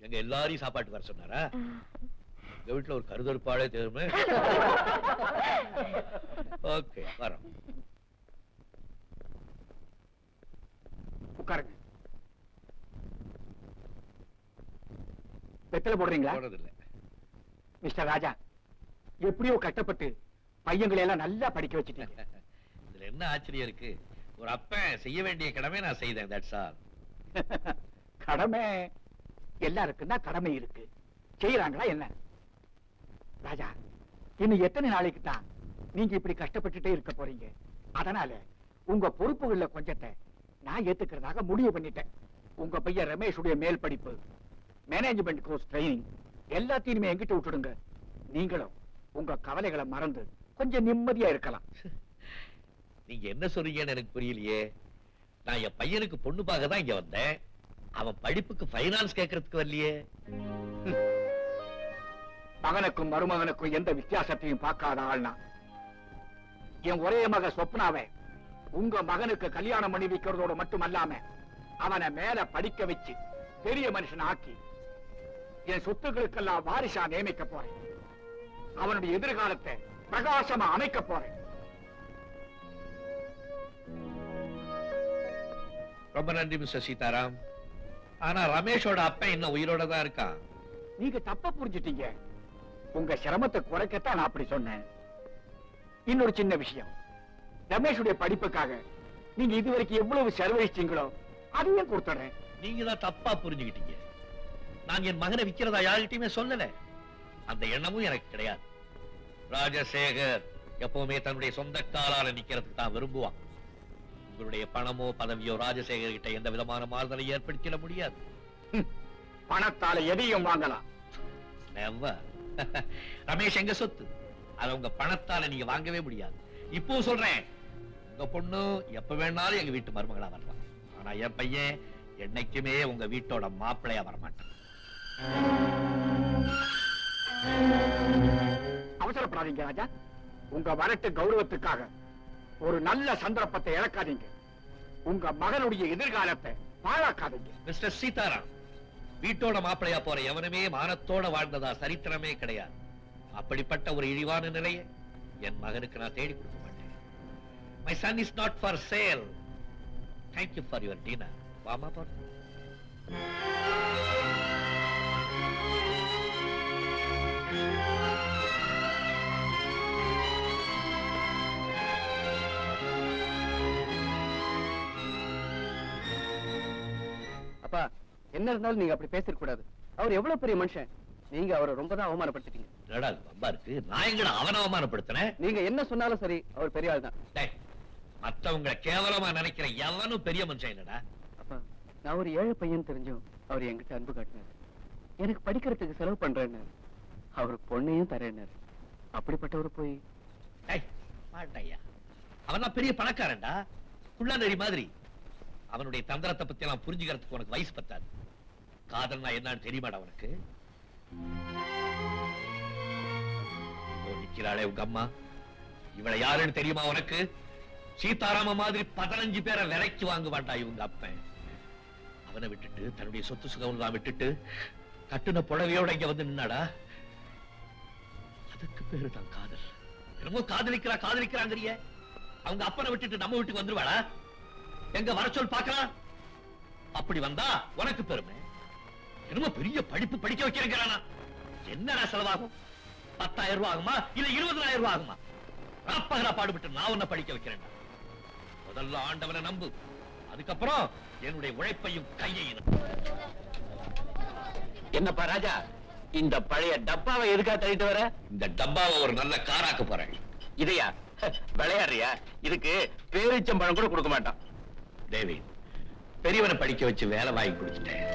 எங்க எல்லாரையும் சாப்பாட்டு வர சொன்னாரா? எங்க வீட்டுல ஒரு கருதற்பாடே தெரியுமே. ஓகே, வரோம். உட்காருங்க. வெத்தலை போடுறீங்களா? போடுறதில்லை. மிஸ்டர் ராஜா, எப்படியோ கஷ்டப்பட்டு பையங்களை எல்லாம் நல்லா படிக்க வச்சுட்டீங்க. இதுல என்ன ஆச்சரியம் இருக்கு? ஒரு அப்பன் செய்ய வேண்டிய கடமை நான் செய்தேன். That's all. கடமை எல்லாருக்கும் தான் கடமை இருக்கு. செய்யறாங்களா என்ன? ராஜா, இன்னும் எத்தனை நாளைக்கு தான் நீங்க இப்படி கஷ்டப்பட்டுட்டே இருக்க போறீங்க? அதனால உங்க பொறுப்புகள்ல கொஞ்சத்தை நான் ஏத்துக்கிறதாக முடிவு பண்ணிட்டேன். உங்க பையன் ரமேஷுடைய மேல் படிப்பு, மேனேஜ்மெண்ட் கோர்ஸ் ட்ரைனிங் எல்லாத்தையுமே எங்கிட்ட விட்டுடுங்க. நீங்களும் உங்க கவலைகளை மறந்து கொஞ்சம் நிம்மதியா இருக்கலாம். நீங்க என்ன சொல்றீங்கன்னு எனக்கு புரியலையே. நான் என் பையனுக்கு பொண்ணு பார்க்க தான் இங்க வந்தேன். அவன் படிப்புக்கு ஃபைனான்ஸ் கேட்கறதுக்கு வரலையே. மகனுக்கும் மருமகனுக்கும் எந்த வித்தியாசத்தையும் பார்க்காத ஆள்னா என் ஒரே மக சொப்னாவை உங்க மகனுக்கு கல்யாணம் பண்ணி வைக்கிறதோட மட்டுமல்லாம அவனை மேல படிக்க வச்சு பெரிய மனுஷன் ஆக்கி என் சொத்துக்களுக்கெல்லாம் வாரிசா நியமிக்க போறேன். அவனுடைய எதிர்காலத்தை பிரகாசமா அமைக்க போறேன். ரொம்ப நன்றி மிஸ்டர் சீதாராம். ஆனா ரமேஷோட அப்பா இன்னும் உயிரோட தான் இருக்கான். நீங்க தப்பா புரிஞ்சுட்டீங்க. உங்க சிரமத்தை குறைக்கத்தான் நான் அப்படி சொன்னேன். இன்னொரு சின்ன விஷயம், ரமேஷுடைய படிப்புக்காக நீங்க இதுவரைக்கும் எவ்வளவு செலவழிச்சீங்களோ அதையும் கொடுத்துறேன். நீங்க தான் தப்பா புரிஞ்சுக்கிட்டீங்க. நான் என் மகனை விக்கிறதா யார்கிட்டயுமே சொல்லல. அந்த எண்ணமும் எனக்கு கிடையாது. ராஜசேகர் எப்பவுமே தன்னுடைய சொந்த காலால நிக்கிறதுக்கு தான் விரும்புவான். உங்களுடைய பணமோ பதவியோ ராஜசேகர் கிட்ட எந்த விதமான மாறுதலை ஏற்படுத்திட முடியாது. பணத்தால எதையும் வாங்கலாம். ரமேஷ் எங்க சொத்து, அதை உங்க பணத்தால நீங்க வாங்கவே முடியாது. இப்போ சொல்றேன், உங்க பொண்ணு எப்ப வேணாலும் எங்க வீட்டு மருமகளா வரலாம். ஆனா என் பையன் என்னைக்குமே உங்க வீட்டோட மாப்பிள்ளையா வரமாட்டான். அவசரப்படாதீங்க ராஜா. உங்க வரட்டு கௌரவத்துக்காக ஒரு நல்ல சந்தர்ப்பத்தை இழக்காதீங்க. உங்க மகனுடைய எதிர்காலத்தை பாழாக்காதீங்க. மிஸ்டர் சீதாராம், வீட்டோட மாப்பிள்ளையா போற எவனுமே மானத்தோட வாழ்ந்ததா சரித்திரமே கிடையாது. அப்படிப்பட்ட ஒரு இழிவான நிலையை என் மகனுக்கு நான் தேடி கொடுக்க மாட்டேன். My son is not for sale. Thank you for your dinner. வாமா போறோம். அப்பா, என்ன இருந்தாலும் நீங்க அப்படி பேசக்கூடாது. அவர் எவ்வளவு பெரிய மனுஷன். நீங்க அவரை ரொம்ப தான் அவமானப்படுத்திட்டீங்க. என்னடா வம்பா இருக்கு? நான் எங்கடா அவனை அவமானப்படுத்தினேன்? நீங்க என்ன சொன்னாலும் சரி, அவர் பெரிய ஆள் தான். டேய், மத்தவங்களை கேவலமா நினைக்கிற எவனும் பெரிய மனுஷன் இல்லடா. அப்பா, நான் ஒரு ஏழை பையன் தெரிஞ்சும் அவர் என்கிட்ட அன்பு காட்டினார். எனக்கு படிக்கிறதுக்கு செலவு பண்றேன்னு அவருக்கு பொண்ணையும் தரேன்னாரு. அப்படிப்பட்டவர் போய் டேய், மாட்டையா. அவன் பெரிய பணக்காரன்டா, குள்ளநரி மாதிரி. அவனுடைய தந்திரத்தை பத்தி எல்லாம் புரிஞ்சுக்கிறதுக்கு உனக்கு வயசு பத்தாது. காதல்னா என்னன்னு தெரியுமாடா உனக்கு? நிக்கிறாளே உங்க அம்மா, இவளை யாருன்னு தெரியுமா உனக்கு? சீதாராம மாதிரி 15 பேரை விலைக்கு வாங்குவான்டா இவங்க அப்பன். அவனை விட்டுட்டு தன்னுடைய சொத்து சுகம் விட்டுட்டு கட்டுன புடவையோட இங்க வந்து நின்னாடா. அதுக்கு பேரு தான் காதல். என்னமோ காதலிக்கிறாங்கிறிய. அவங்க அப்பனை விட்டுட்டு நம்ம வீட்டுக்கு வந்துருவாளா? எங்க வர சொல் பாக்கலாம். அப்படி வந்தா உனக்கு பெருமை. என்னமோ பெரிய படிப்பு படிக்க வைக்கிறானா? என்னடா செலவாகும்? 10,000 ரூபாய் ஆகுமா இல்ல 20,000 ரூபாய் ஆகுமா? ராப்பகலா பாடுபட்டு நான் உன்னை படிக்க வைக்கிறேன். முதல்ல ஆண்டவனை நம்பு, அதுக்கப்புறம் என்னுடைய உழைப்பையும் கையையும். என்னப்பா ராஜா, இந்த பழைய டப்பாவை எதுக்கா தள்ளிட்டு வர? இந்த டப்பாவை ஒரு நல்ல காராக்க போறேன். இதையா விளையாடுறியா? இதுக்கு பேரிச்சம்பழம் கூட கொடுக்க மாட்டான். தேவி, பெரியவனை படிக்க வச்சு வேலை வாங்கி கொடுத்துட்டேன்.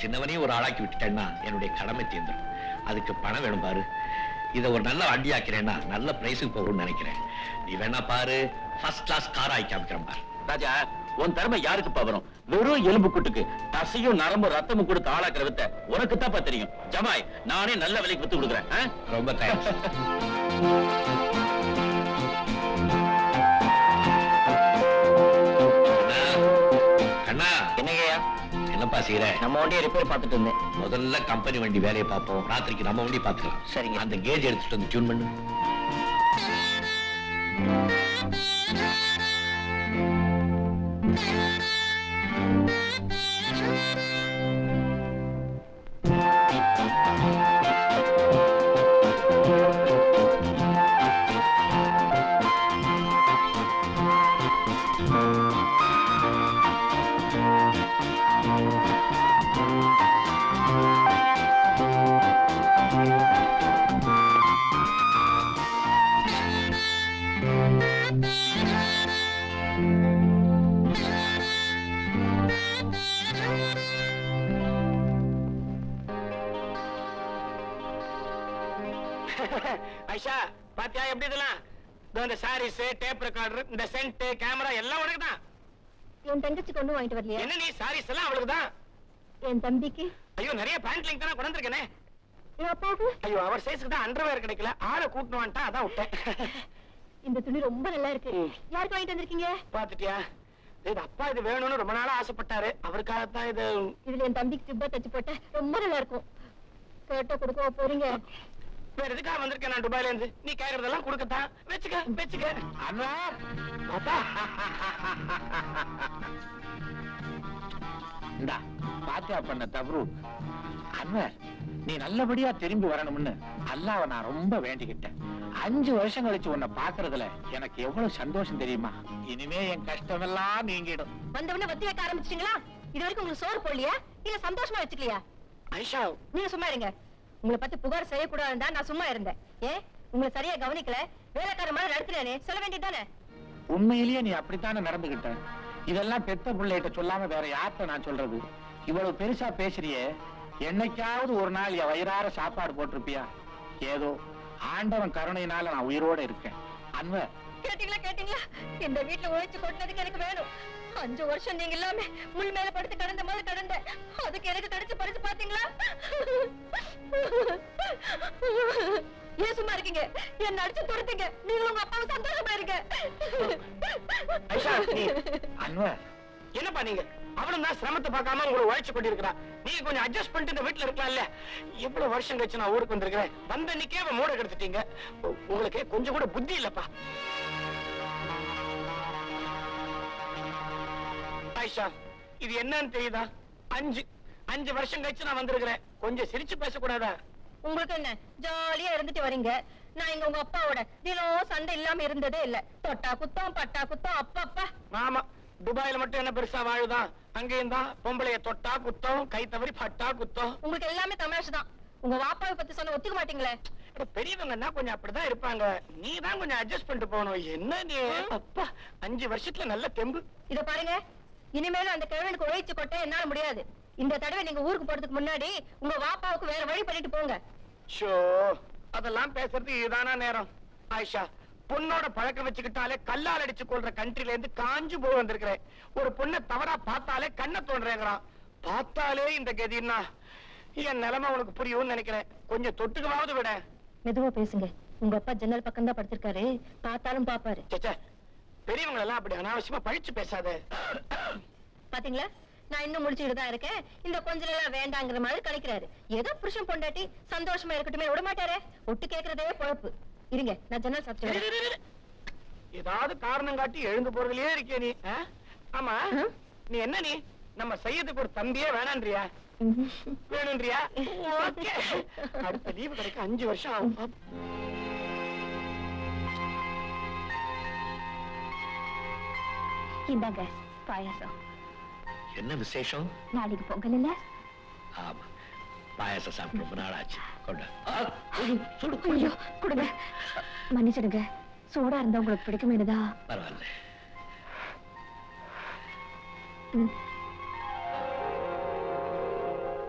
சின்னவனையும் ஒரு ஆளாக்கி விட்டுட்டேன்னா என்னுடைய கடமை தீர்ந்துடும். அதுக்கு பணம் வேணும் பாரு. இதை ஒரு நல்ல வண்டி ஆக்கிறேன்னா நல்ல பிரைஸுக்கு போகும்னு நினைக்கிறேன். நீ வேணா பாரு, ஃபர்ஸ்ட் கிளாஸ் கார் ஆக்கி காமிக்கிறேன் பாரு. ராஜா, உன் திறமை யாருக்கு வரும்? வெறும் எலும்பு கூட்டுக்கு தசையும் நரம்பு ரத்தமும் கொடுத்து ஆளாக்குற வித்த உனக்கு தான்ப்பா தெரியும். ஜமாய், நானே நல்ல விலைக்கு வித்து கொடுக்குறேன். ரொம்ப தேங்க்ஸ். கண்ணா, என்னங்கய்யா? என்னப்பா செய்யற? நம்ம வண்டியை ரிப்பேர் பார்த்துட்டு இருந்தேன். முதல்ல கம்பெனி வண்டி வேலையை பார்ப்போம், ராத்திரிக்கு நம்ம வண்டி பார்த்துக்கலாம். சரிங்க. அந்த கேஜ் எடுத்துட்டு வந்து டியூன் பண்ணு. ஐஷா, பாத்தியா எப்படி இதெல்லாம்? இந்த சாரீஸ், டேப் ரெக்கார்டர், இந்த சென்ட், கேமரா எல்லாம் உனக்கு தான். என் தங்கச்சி கொண்டு வாங்கிட்டு வரலையா? என்ன நீ சாரீஸ் எல்லாம் அவளுக்கு தான்? என் தம்பிக்கு? ஐயோ, நிறைய பேண்ட் லிங்க் தான் கொண்டு வந்திருக்கேனே. என் அப்பாவுக்கு? ஐயோ, அவர் சைஸ்க்கு தான் அண்டர்வேர் கிடைக்கல, ஆளை கூட்டணும் வந்துட்டா அதான் விட்டேன். இந்த துணி ரொம்ப நல்லா இருக்கு. யாருக்கு வாங்கிட்டு வந்திருக்கீங்க? பாத்துட்டியா? இது அப்பா இது வேணும்னு ரொம்ப நாளா ஆசைப்பட்டாரு, அவருக்காகத்தான் இது. இதுல என் தம்பிக்கு ஜிப்பா தச்சு போட்ட ரொம்ப நல்லா இருக்கும். கேட்டா கொடுக்க போறீங்க? வேற எதுக்காக வந்திருக்கேன் நான் துபாயில இருந்து? நீ கேக்குறதெல்லாம் கொடுக்கத்தான். வெச்சுக்க. அண்ணா பாப்பா, இந்தா பாத்தியா பண்ண தவறு. அன்வர், நீ நல்லபடியா திரும்பி வரணும்னு அல்லாஹ்வை நான் ரொம்ப வேண்டிக்கிட்டேன். 5 வருஷம் கழிச்சு உன்னை பாக்குறதுல எனக்கு எவ்வளவு சந்தோஷம் தெரியுமா? இனிமே என் கஷ்டம் எல்லாம் நீங்கிடும். வந்தவன வத்தி வைக்க ஆரம்பிச்சிட்டீங்களா? இது வரைக்கும் உங்களுக்கு சோறு போடலையா இல்ல சந்தோஷமா வச்சுக்கலையா? ஐஷா, நீங்க சும்மா இருங்க. உங்களை பத்தி புகார் செய்யக்கூடாதுன்னு தான் நான் சும்மா இருந்தேன். ஏன் உங்களை சரியா கவனிக்கல, வேலைக்கார மாதிரி நடத்துறேனே சொல்ல வேண்டியதானே? உண்மையிலேயே நீ அப்படித்தானே நடந்துகிட்ட. இதெல்லாம் பெத்த பிள்ளைகிட்ட சொல்லாம வேற யார்கிட்ட நான் சொல்றது? இவ்வளவு பெருசா பேசுறியே, என்னைக்காவது ஒரு நாள் என் வயிறார சாப்பாடு போட்டிருப்பியா? ஏதோ ஆண்டவன் கருணையினால நான் உயிரோட இருக்கேன். அன்வர், கேட்டீங்களா? இந்த வீட்டுல உழைச்சு கொட்டினதுக்கு எனக்கு வேணும். 5 வருஷம் நீங்க இல்லாம முள் மேல படுத்து கடந்த மாதிரி கடந்த, அதுக்கு எனக்கு கிடைச்ச பரிசு பாத்தீங்களா? ஏன் சும்மா இருக்கீங்க? என்ன அடிச்சு துரத்தீங்க. நீங்களும் உங்க அப்பாவும் சந்தோஷமா இருங்க. அன்வர், என்னப்பா நீங்க? அவளும் தான் சிரமத்தை பார்க்காம உங்களை உழைச்சு கொண்டிருக்கிறா. நீங்க கொஞ்சம் அட்ஜஸ்ட் பண்ணிட்டு இந்த வீட்டுல இருக்கலாம்ல? எவ்வளவு வருஷம் கழிச்சு நான் ஊருக்கு வந்திருக்கிறேன். வந்த அன்னைக்கே மூட கெடுத்துட்டீங்க. உங்களுக்கு கொஞ்சம் கூட புத்தி இல்லப்பா. ஆயிஷா, இது என்னன்னு தெரியுதா? 5 வருஷம் கழிச்சு நான் வந்திருக்கிறேன். கொஞ்சம் சிரிச்சு பேசக்கூடாதா? உங்களுக்கு என்ன, ஜாலியா இருந்துட்டு வரீங்க. நான் இங்க உங்க அப்பாவோட தினம் சண்டை இல்லாம இருந்ததே இல்ல. தொட்டா குத்தம், பட்டா குத்தம், அப்பா. ஆமா, துபாயில மட்டும் என்ன பெருசா வாழுதான்? அங்கேயும் தான் பொம்பளைய தொட்டா குத்தம், கை தவறி பட்டா குத்தம். உங்களுக்கு எல்லாமே தமாஷ் தான். உங்க வாப்பாவை பத்தி சொன்ன ஒத்துக்க மாட்டீங்களே? பெரியவங்கன்னா கொஞ்சம் அப்படிதான் இருப்பாங்க. நீ தான் கொஞ்சம் அட்ஜஸ்ட் பண்ணிட்டு போகணும். என்ன நீ அப்பா 5 வருஷத்துல நல்ல தெம்பு. இத பாருங்க, இனிமேலும் அந்த கிழவனுக்கு உழைச்சு கொட்ட என்னால முடியாது. இந்த தடவை நீங்க ஊருக்கு போறதுக்கு முன்னாடி உங்க வாப்பாவுக்கு வேற வழி பண்ணிட்டு போங்க. ஷோ, அதெல்லாம் பேசுறதுக்கு இதுதானா நேரம்? ஆயிஷா, பொண்ணோட பழக்கம் வச்சுக்கிட்டாலே கல்லால் அடிச்சு கொள்ற கண்ட்ரில இருந்து காஞ்சு போய் வந்திருக்கிறேன். ஒரு பொண்ணை தவறா பார்த்தாலே கண்ணை தோன்றேங்கிறான். பார்த்தாலே இந்த கதின்னா என் நிலைமை உனக்கு புரியும்னு நினைக்கிறேன். கொஞ்சம் தொட்டுக்கவாவது விட. மெதுவா பேசுங்க. உங்க அப்பா ஜன்னல் பக்கம் தான் படுத்திருக்காரு, பார்த்தாலும் பாப்பாரு. பெரியவங்க எல்லாம் அப்படி அனாவசியமா பழிச்சு பேசாத. பாத்தீங்களா, நான் இன்னும் முடிச்சுக்கிட்டு தான் இருக்கேன். இந்த கொஞ்சம் எல்லாம் வேண்டாங்கிற மாதிரி கணிக்கிறாரு. ஏதோ புருஷன் பொண்டாட்டி சந்தோஷமா இருக்கட்டுமே விட மாட்டாரே. ஒட்டு கேட்கறதே பொழப்பு. இருங்க, நான் ஜன்னல் சாப்பிட்டு. ஏதாவது காரணம் காட்டி எழுந்து போறதுலயே இருக்கே நீ. ஆமா, நீ என்ன நீ நம்ம செய்யறதுக்கு ஒரு தம்பியே வேணான்றியா? வேணும்ன்றியா? ஓகே, அடுத்த லீவு கிடைக்க 5 வருஷம் ஆகும். இந்தாங்க பாயாசம். என்ன விசேஷம்? நாளைக்கு பொங்கல் இல்ல? ஆமா, பாயாசம் சாப்பிட்டு ரொம்ப நாள் ஆச்சு. கொண்ட ஐயோ, கொடுங்க. மன்னிச்சிடுங்க, சூடா இருந்தா உங்களுக்கு பிடிக்குமேனுதா. பரவாயில்ல.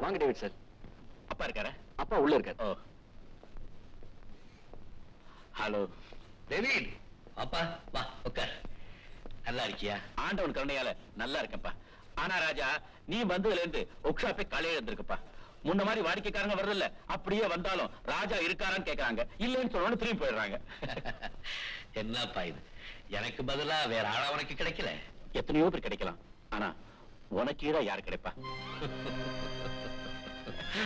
வாங்க டேவிட் சார். அப்பா இருக்காரா? அப்பா உள்ள இருக்காரு. ஓ, ஹலோ டேவிட். அப்பா வா உட்கார். நல்லா இருக்கியா? ஆண்டவன் கருணையால நல்லா இருக்கப்பா. ஆனா ராஜா, நீ வந்ததுல இருந்து ஒர்க் ஷாப்பே காலையில இருந்திருக்குப்பா. முன்ன மாதிரி வாடிக்கைக்காரங்க வரதில்ல. அப்படியே வந்தாலும் ராஜா இருக்காரான்னு கேக்குறாங்க. இல்லன்னு சொல்லணும் திரும்பி போயிடுறாங்க. என்னப்பா இது? எனக்கு பதிலா வேற ஆளா உனக்கு கிடைக்கல? எத்தனையோ பேர் கிடைக்கலாம், ஆனா உனக்கு ஈடா யாரு கிடைப்பா?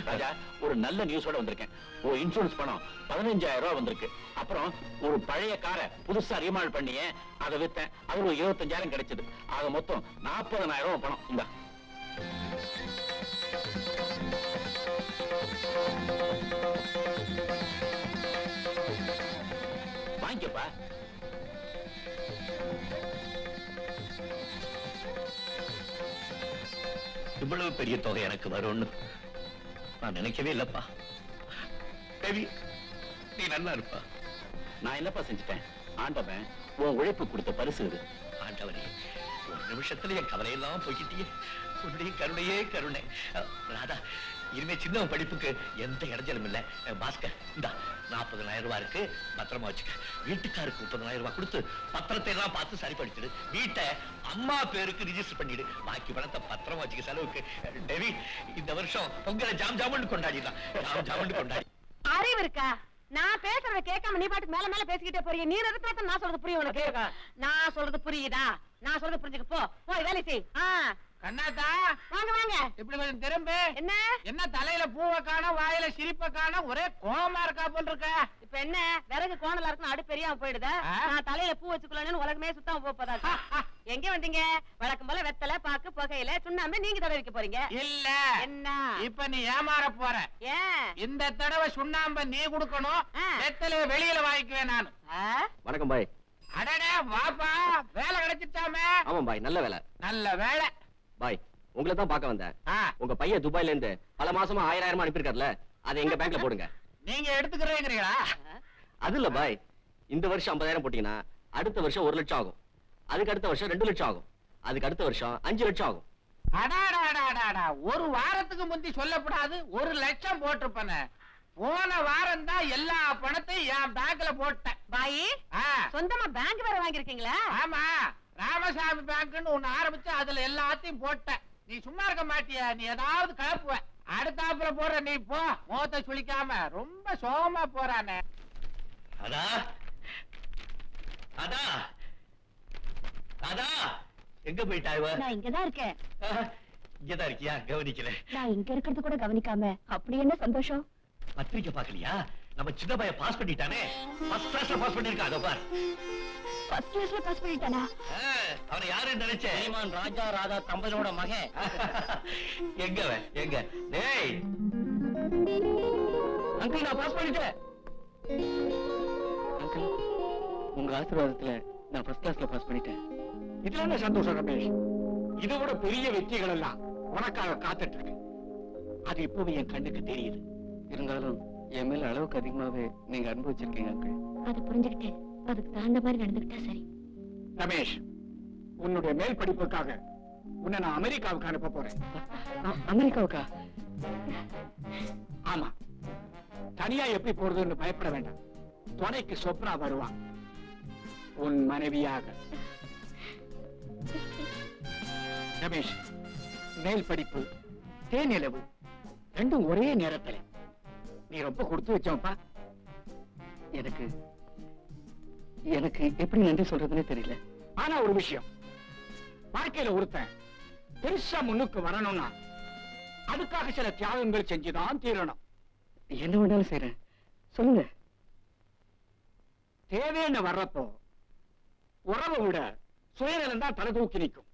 ராஜா, ஒரு நல்ல நியூஸோட வந்திருக்கேன். ஒரு இன்சூரன்ஸ் பணம் 15,000 ரூபாய் வந்திருக்கு. அப்புறம் ஒரு பழைய காரை புதுசா ரீமாடல் பண்ணியே அதை வித்தேன். அது ஒரு 25,000 கிடைச்சது. ஆக மொத்தம் 40,000 ரூபாய் பணம். இந்த வாங்கிக்கப்பா. இவ்வளவு பெரிய தொகை எனக்கு வரும்னு நான் நினைக்கவே இல்லப்பா. நீ நல்லா இருப்பா. நான் என்னப்பா செஞ்சுட்டேன்? ஆண்டவன் உன் உழைப்பு கொடுத்த பரிசு இது. ஆண்டவனே, ஒரு நிமிஷத்துல என் கவலையெல்லாம் போய்கிட்டியே. உன்னுடைய கருணையே கருணை. ராதா, இனிமே சின்ன படிப்புக்கு எந்த இடைஞ்சலும் இல்ல. பாஸ்கர், இந்தா 40,000 ரூபாய் இருக்கு, பத்திரமா வச்சுக்க. வீட்டுக்காருக்கு 30,000 ரூபாய் கொடுத்து பத்திரத்தை எல்லாம் பார்த்து சரிப்படுத்திடு. வீட்டை அம்மா பேருக்கு ரிஜிஸ்டர் பண்ணிடு. பாக்கி பணத்தை பத்திரமா வச்சுக்க செலவுக்கு. டேவி, இந்த வருஷம் பொங்கலை ஜாம் ஜாமுன்னு கொண்டாடிடலாம். ஜாம் ஜாமுன்னு கொண்டாடி. அறிவு இருக்கா? நான் பேசுறத கேட்காம நீ பாட்டுக்கு மேல மேல பேசிக்கிட்டே போறீங்க. நீ எதுக்கு நான் சொல்றது புரியும் உனக்கு? நான் சொல்றது புரியுதா? நான் சொல்றது புரிஞ்சுக்க. போய் வேலை செய். கண்ணாத்தா, வாங்க வாங்க. இப்படி கொஞ்சம் திரும்பு. என்ன என்ன தலையில பூவை காணோம், வாயில சிரிப்ப காணோம், ஒரே கோவமா இருக்கா போல் இருக்க. இப்ப என்ன, விறகு கோணலா இருக்குன்னு அடுப்பு பெரியாம போயிடுதா? நான் தலையில பூ வச்சுக்கலான்னு உலகமே சுத்தாம போப்பதா? எங்க வந்தீங்க? வழக்கம் போல வெத்தலை பாக்கு புகையில சுண்ணாம்பு நீங்க தடவை வைக்க போறீங்க. இல்ல, என்ன இப்ப நீ ஏமாற போற. ஏன்? இந்த தடவை சுண்ணாம்ப நீ குடுக்கணும், வெத்தலைய வெளியில வாங்கிக்குவேன் நானு. வணக்கம் பாய். அடடே வாப்பா, வேலை கிடைச்சிட்டாமே. ஆமா பாய், நல்ல வேலை. நல்ல வேலை பாய். உங்களை தான் பார்க்க வந்தேன். உங்க பையன் துபாயில இருந்து பல மாசமா 1000 அனுப்பியிருக்காருல, அதை எங்க பேங்க்ல போடுங்க. நீங்க எடுத்துக்கிறீங்களா? அது இல்ல பாய், இந்த வருஷம் 50,000 போட்டீங்கன்னா அடுத்த வருஷம் 1 லட்சம் ஆகும். அதுக்கு அடுத்த வருஷம் 2 லட்சம் ஆகும். அதுக்கு அடுத்த வருஷம் 5 லட்சம் ஆகும். அடாடாடாடாடா, ஒரு வாரத்துக்கு முந்தி சொல்லப்படாது 1 லட்சம் போட்டிருப்பேன். போன வாரம் தான் எல்லா பணத்தையும் என் பேங்க்ல போட்டேன். பாயி, சொந்தமா பேங்க் வேற வாங்கிருக்கீங்களா? ஆமா, ராமசாமி பேங்க்னு ஒண்ணு ஆரம்பிச்சு அதுல எல்லாத்தையும் போட்டேன். நீ சும்மா இருக்க மாட்டியா? நீ ஏதாவது கலப்புவ. அடுத்தாப்புல போற நீ போ, முகத்தை சுளிக்காம. ரொம்ப சோகமா போறானே. அதா அதா அதா, எங்க போயிட்டா இவ? நான் இங்கதான் இருக்கேன். இங்கதான் இருக்கியா? கவனிக்கல. நான் இங்க இருக்கிறது கூட கவனிக்காம அப்படி என்ன சந்தோஷம்? பத்திரிக்கை பாக்கலையா? நம்ம சின்ன பையன் பாஸ் பண்ணிட்டானே. ஃபர்ஸ்ட் கிளாஸ்ல பாஸ் பண்ணிருக்கான். அதோ பார். ஃபர்ஸ்ட் கிளாஸ்ல பாஸ் பண்ணிட்டானா? அவனை யாருன்னு நினைச்சேன்? சீமான் ராஜா ராதா தம்பதியோட மகன். எங்க அவன்? எங்க? டேய் அங்கிள், நான் பாஸ் பண்ணிட்டேன். அங்கிள், உங்க ஆசீர்வாதத்துல நான் ஃபர்ஸ்ட் கிளாஸ்ல பாஸ் பண்ணிட்டேன். இதுல என்ன சந்தோஷம் ரமேஷ்? இதை விட பெரிய வெற்றிகள் எல்லாம் உனக்காக காத்துட்டு இருக்கு. அது இப்பவும் என் கண்ணுக்கு தெரியுது. இருந்தாலும் என் மேல அளவுக்கு அதிகமாவே நீங்க அனுபவிச்சிருக்கீங்க அங்கிள். அதை புரிஞ்சுக்கிட்டு அதுக்கு தகுந்த மாதிரி நடந்துக்கிட்டா சரி. ரமேஷ், உன்னுடைய மேல் படிப்புக்காக உன்னை நான் அமெரிக்காவுக்கு அனுப்ப போறேன். அமெரிக்காவுக்கா? ஆமா, தனியா எப்படி போறதுன்னு பயப்பட வேண்டாம். துணைக்கு சொப்னா வருவான், உன் மனைவியாக. ரமேஷ், மேல் படிப்பு தேனிலவு ரெண்டும் ஒரே நேரத்துல. நீ ரொம்ப கொடுத்து வச்சோம்ப்பா. எனக்கு எனக்கு எப்படி நன்றி சொல்றதுன்னே தெரியல. ஆனா ஒரு விஷயம், வாழ்க்கையில ஒருத்தன் பெருசா முன்னுக்கு வரணும்னா அதுக்காக சில தியாகங்கள் செஞ்சுதான் தீரணும். என்ன வேணாலும் செய்யறேன், சொல்லுங்க. தேவைன்னு வர்றப்போ உறவை விட சுயநலம் தான் தலை தூக்கி நிற்கும்.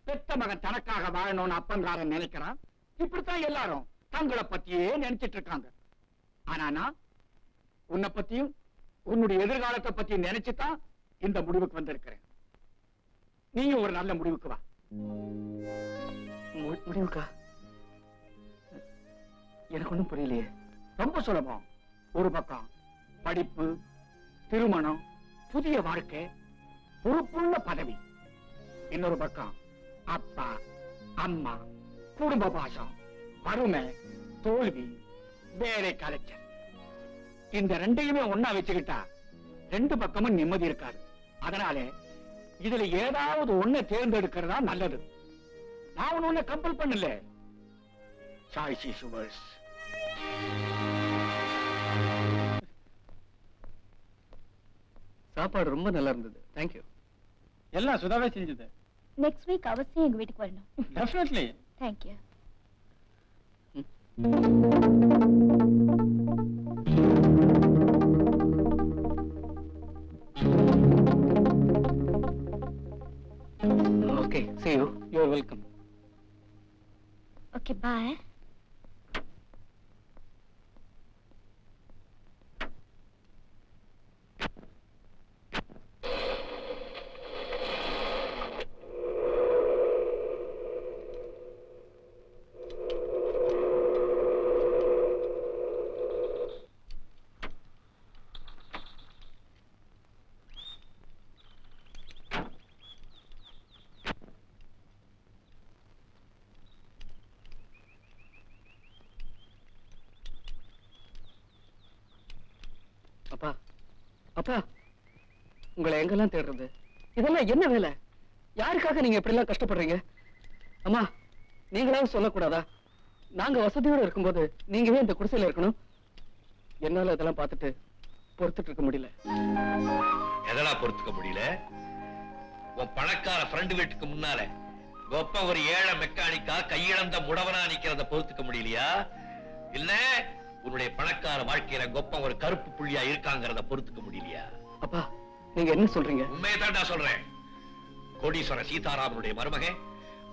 பெத்த மகன் தனக்காக வாழணும்னு அப்பங்காரன் நினைக்கிறான். இப்படித்தான் எல்லாரும் தங்களை பத்தியே நினைச்சிட்டு இருக்காங்க. ஆனா நான் உன்னை பத்தியும் உன்னுடைய எதிர்காலத்தை பத்தியும் நினைச்சுதான் இந்த முடிவுக்கு வந்திருக்கிறேன். நீயும் ஒரு நல்ல முடிவுக்கு வா. முடிவுக்கா? எனக்கு ஒண்ணும் புரியலையே. ரொம்ப சுலபம். ஒரு பக்கம் படிப்பு, திருமணம், புதிய வாழ்க்கை, பொறுப்புள்ள பதவி. இன்னொரு பக்கம் அப்பா, அம்மா, குடும்ப பாசம், வறுமை, தோல்வி, வேலை கலைச்சல். இந்த ரெண்டையுமே ஒன்னா வச்சுக்கிட்டா ரெண்டு பக்கமும் நிம்மதி இருக்காது. அதனால இதுல ஏதாவது ஒண்ணு தேர்ந்தெடுக்கிறதா நல்லது. நான் ஒண்ணு கம்பல் பண்ணல. Choice is yours. சாப்பாடு ரொம்ப நல்லா இருந்தது. தேங்க்யூ. எல்லாம் சுதாவே செஞ்சது. நெக்ஸ்ட் வீக் அவசியம் எங்க வீட்டுக்கு வரணும். Definitely. Thank you. Okay, see you. You are welcome. Okay, bye. அப்பா, அப்பா, உங்களை எங்கெல்லாம் தேடுறது? இதெல்லாம் என்ன வேலை? யாருக்காக நீங்க இப்படி எல்லாம் கஷ்டப்படுறீங்க? அம்மா, நீங்களாவது சொல்லக்கூடாதா? நாங்க வசதியோட இருக்கும்போது நீங்கவே இந்த குடிசையில இருக்கணும். என்னால இதெல்லாம் பார்த்துட்டு பொறுத்துட்டு இருக்க முடியல. எதெல்லாம் பொறுத்துக்க முடியல? உன் பணக்கார ஃப்ரெண்டு வீட்டுக்கு முன்னால கொப்ப ஒரு ஏழை மெக்கானிக்கா கையிழந்த முடவனா நிக்கிறத பொறுத்துக்க முடியலையா? இல்ல உன்னுடைய பணக்கார வாழ்க்கையில கொப்ப ஒரு கருப்பு புள்ளியா இருக்காங்கிறத பொறுத்துக்க முடியலையா? அப்பா, நீங்க என்ன சொல்றீங்க? உண்மையை தாண்டா சொல்றேன். கோடீஸ்வர சீதாராமனுடைய மருமகன்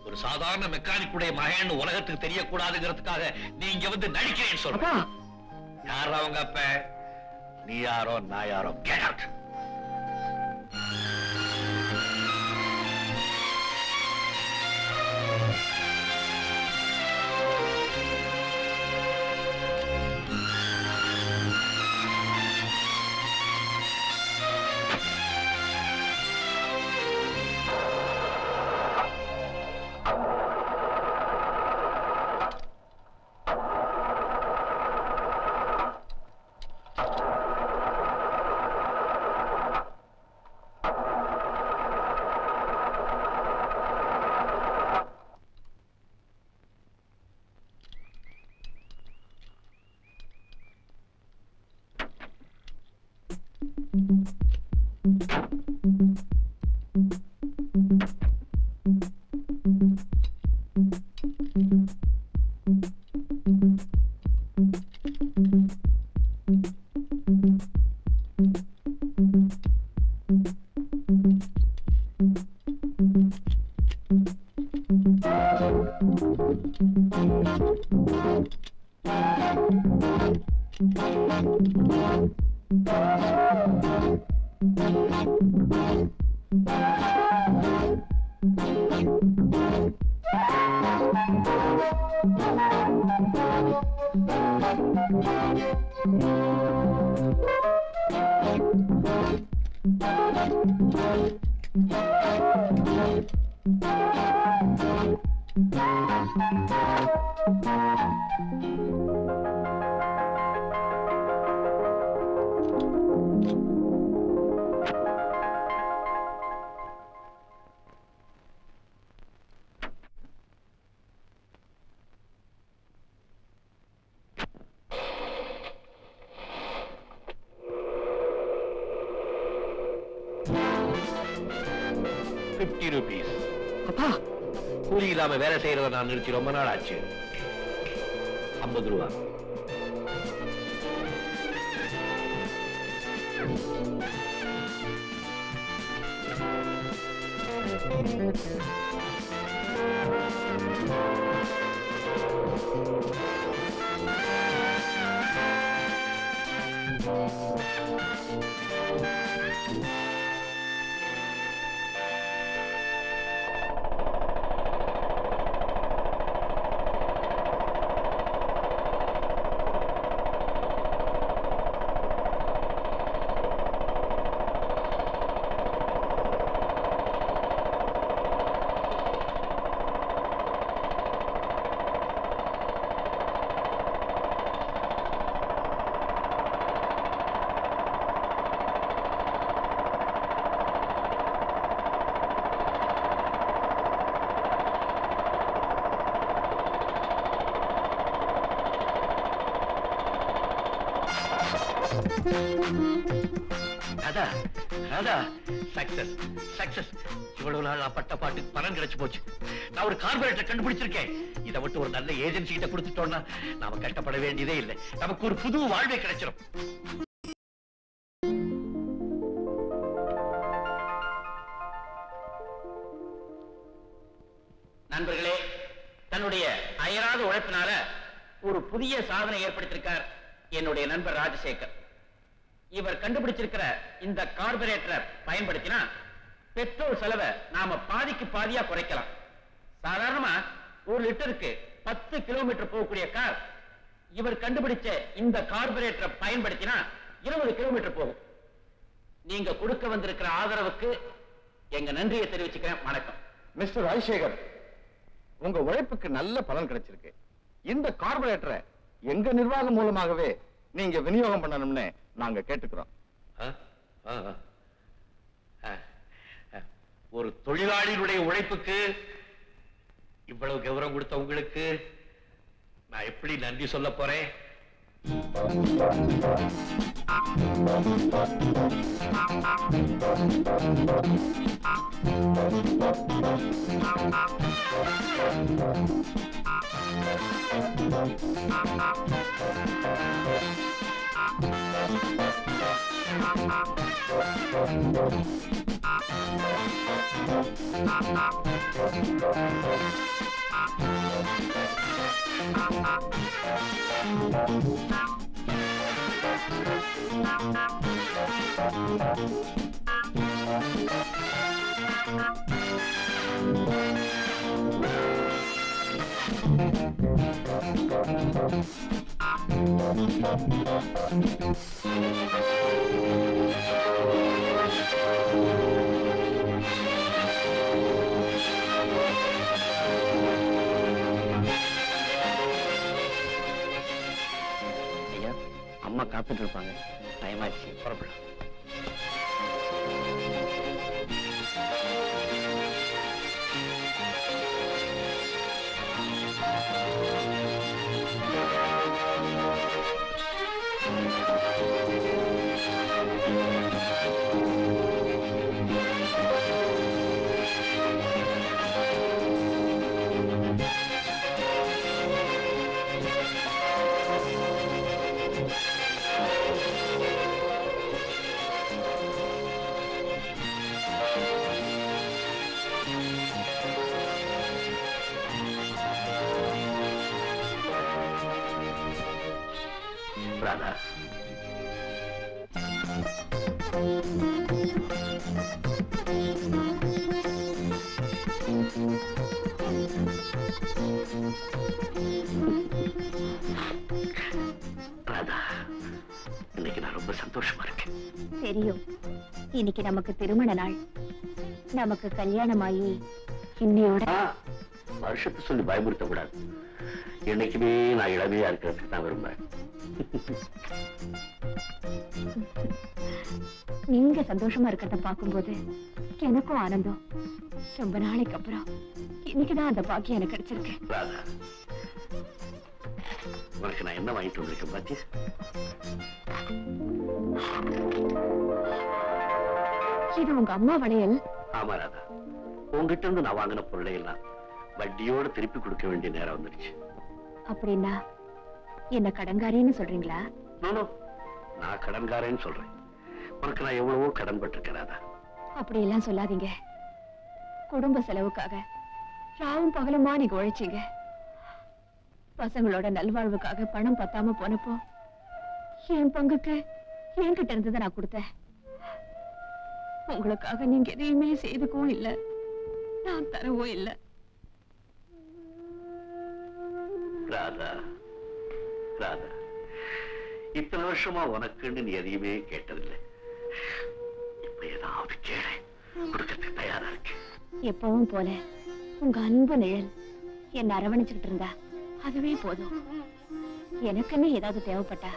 ஒரு சாதாரண மெக்கானிக்குடைய மகன் உலகத்துக்கு தெரியக்கூடாதுங்கிறதுக்காக நீ இங்க வந்து நடிக்கிறேன்னு சொல்ற. யாரா அவங்க அப்ப? நீ யாரோ நான் யாரோ. Get out. ₹50. அப்பா கூலி இல்லாம வேலை செய்யறத நான் நிறுத்தி ரொம்ப நாள் ஆச்சு. ₹50. சக்சஸ். இவ்வளவு நாள் நான் பட்ட பாட்டுக்கு பலன் கிடைச்சு போச்சு. நான் ஒரு கார்பரேட்டர் கண்டுபிடிச்சிருக்கேன். இதை விட்டு ஒரு நல்ல ஏஜென்சி கிட்ட கொடுத்துட்டோம்னா நாம கஷ்டப்பட வேண்டியதே இல்லை. நமக்கு ஒரு புது வாழ்வே கிடைச்சிடும். நண்பர்களே, தன்னுடைய அயராத உழைப்பினால ஒரு புதிய சாதனை ஏற்படுத்தியிருக்கார் என்னுடைய நண்பர் ராஜசேகர். இவர் கண்டுபிடிச்சிருக்கிற இந்த கார்பரேட்டரை பயன்படுத்தினா பெட்ரோல் செலவை நாம பாதிக்கு பாதியா குறைக்கலாம். சாதாரணமா 1 லிட்டருக்கு 10 கிலோமீட்டர் போகக்கூடிய கார் இவர் கண்டுபிடிச்ச இந்த கார்பரேட்டரை பயன்படுத்தினா 20 கிலோமீட்டர் போகும். நீங்க கொடுக்க வந்திருக்கிற ஆதரவுக்கு எங்க நன்றியை தெரிவிச்சுக்கிறேன். வணக்கம். மிஸ்டர் ராஜசேகர், உங்க உழைப்புக்கு நல்ல பலன் கிடைச்சிருக்கு. இந்த கார்பரேட்டரை எங்க நிர்வாகம் மூலமாகவே நீங்க விநியோகம் பண்ணணும்னு நாங்க கேட்டுக்கிறோம். ஒரு தொழிலாளியினுடைய உழைப்புக்கு இவ்வளவு கௌரவம் கொடுத்த உங்களுக்கு நான் எப்படி நன்றி சொல்ல போறேன்? ஐயா, அம்மா காத்துட்டு இருப்பாங்க. டைமாச்சு, புறப்படலாம். ராதா, ராதா, இன்னைக்கு நான் ரொம்ப சந்தோஷமா இருக்கேன். தெரியும், இன்னைக்கு நமக்கு திருமண நாள். நமக்கு கல்யாணமாயி இன்னையோட வருஷத்தை சொல்லி பயமுறுத்த கூடாது. என்னைக்குமே நான் இளமையா இருக்கிறதுக்கு தான் விரும்புறேன். நீங்க சந்தோஷமா இருக்கிறத பார்க்கும்போது எனக்கும் ஆனந்தம். ரொம்ப நாளைக்கு அப்புறம் இன்னைக்குதான் அந்த பாக்கியம் எனக்கு கிடைச்சிருக்கு. ராதா, உனக்கு நான் என்ன வாங்கிட்டு வந்திருக்கேன் பாத்தியா? இது உங்க அம்மா வளையல்? ஆமா ராதா, உங்ககிட்ட இருந்து நான் வாங்கின பொருளை எல்லாம் வட்டியோட திருப்பி கொடுக்க வேண்டிய நேரம் வந்துடுச்சு. அப்படின்னா என்ன கடன்காரின்னு சொல்றீங்களா? நான் கடன்காரன்னு சொல்றேன். உனக்கு நான் எவ்வளவோ கடன் பட்டிருக்கேன் ராதா. அப்படி எல்லாம் சொல்லாதீங்க. குடும்ப செலவுக்காக ராவும் பகலுமா நீங்க உழைச்சீங்க. பசங்களோட நல்வாழ்வுக்காக பணம் பத்தாம போனப்போ என் பங்குக்கு என்கிட்ட இருந்ததை நான் கொடுத்தேன். உங்களுக்காக நீங்க எதையுமே செய்துக்கவும் இல்லை, நான் தரவும் இல்லை. ராதா, ராதா, இத்தனை வருஷமா உனக்குன்னு நீ எதையுமே கேட்டதில்லை. இப்ப ஏதாவது கேளு, கொடுக்கறதுக்கு தயாரா இருக்கு. எப்பவும் போல உங்க அன்பு நிழல் என்ன அரவணைச்சுக்கிட்டு இருந்தா அதுவே போதும். எனக்குன்னு ஏதாவது தேவைப்பட்டா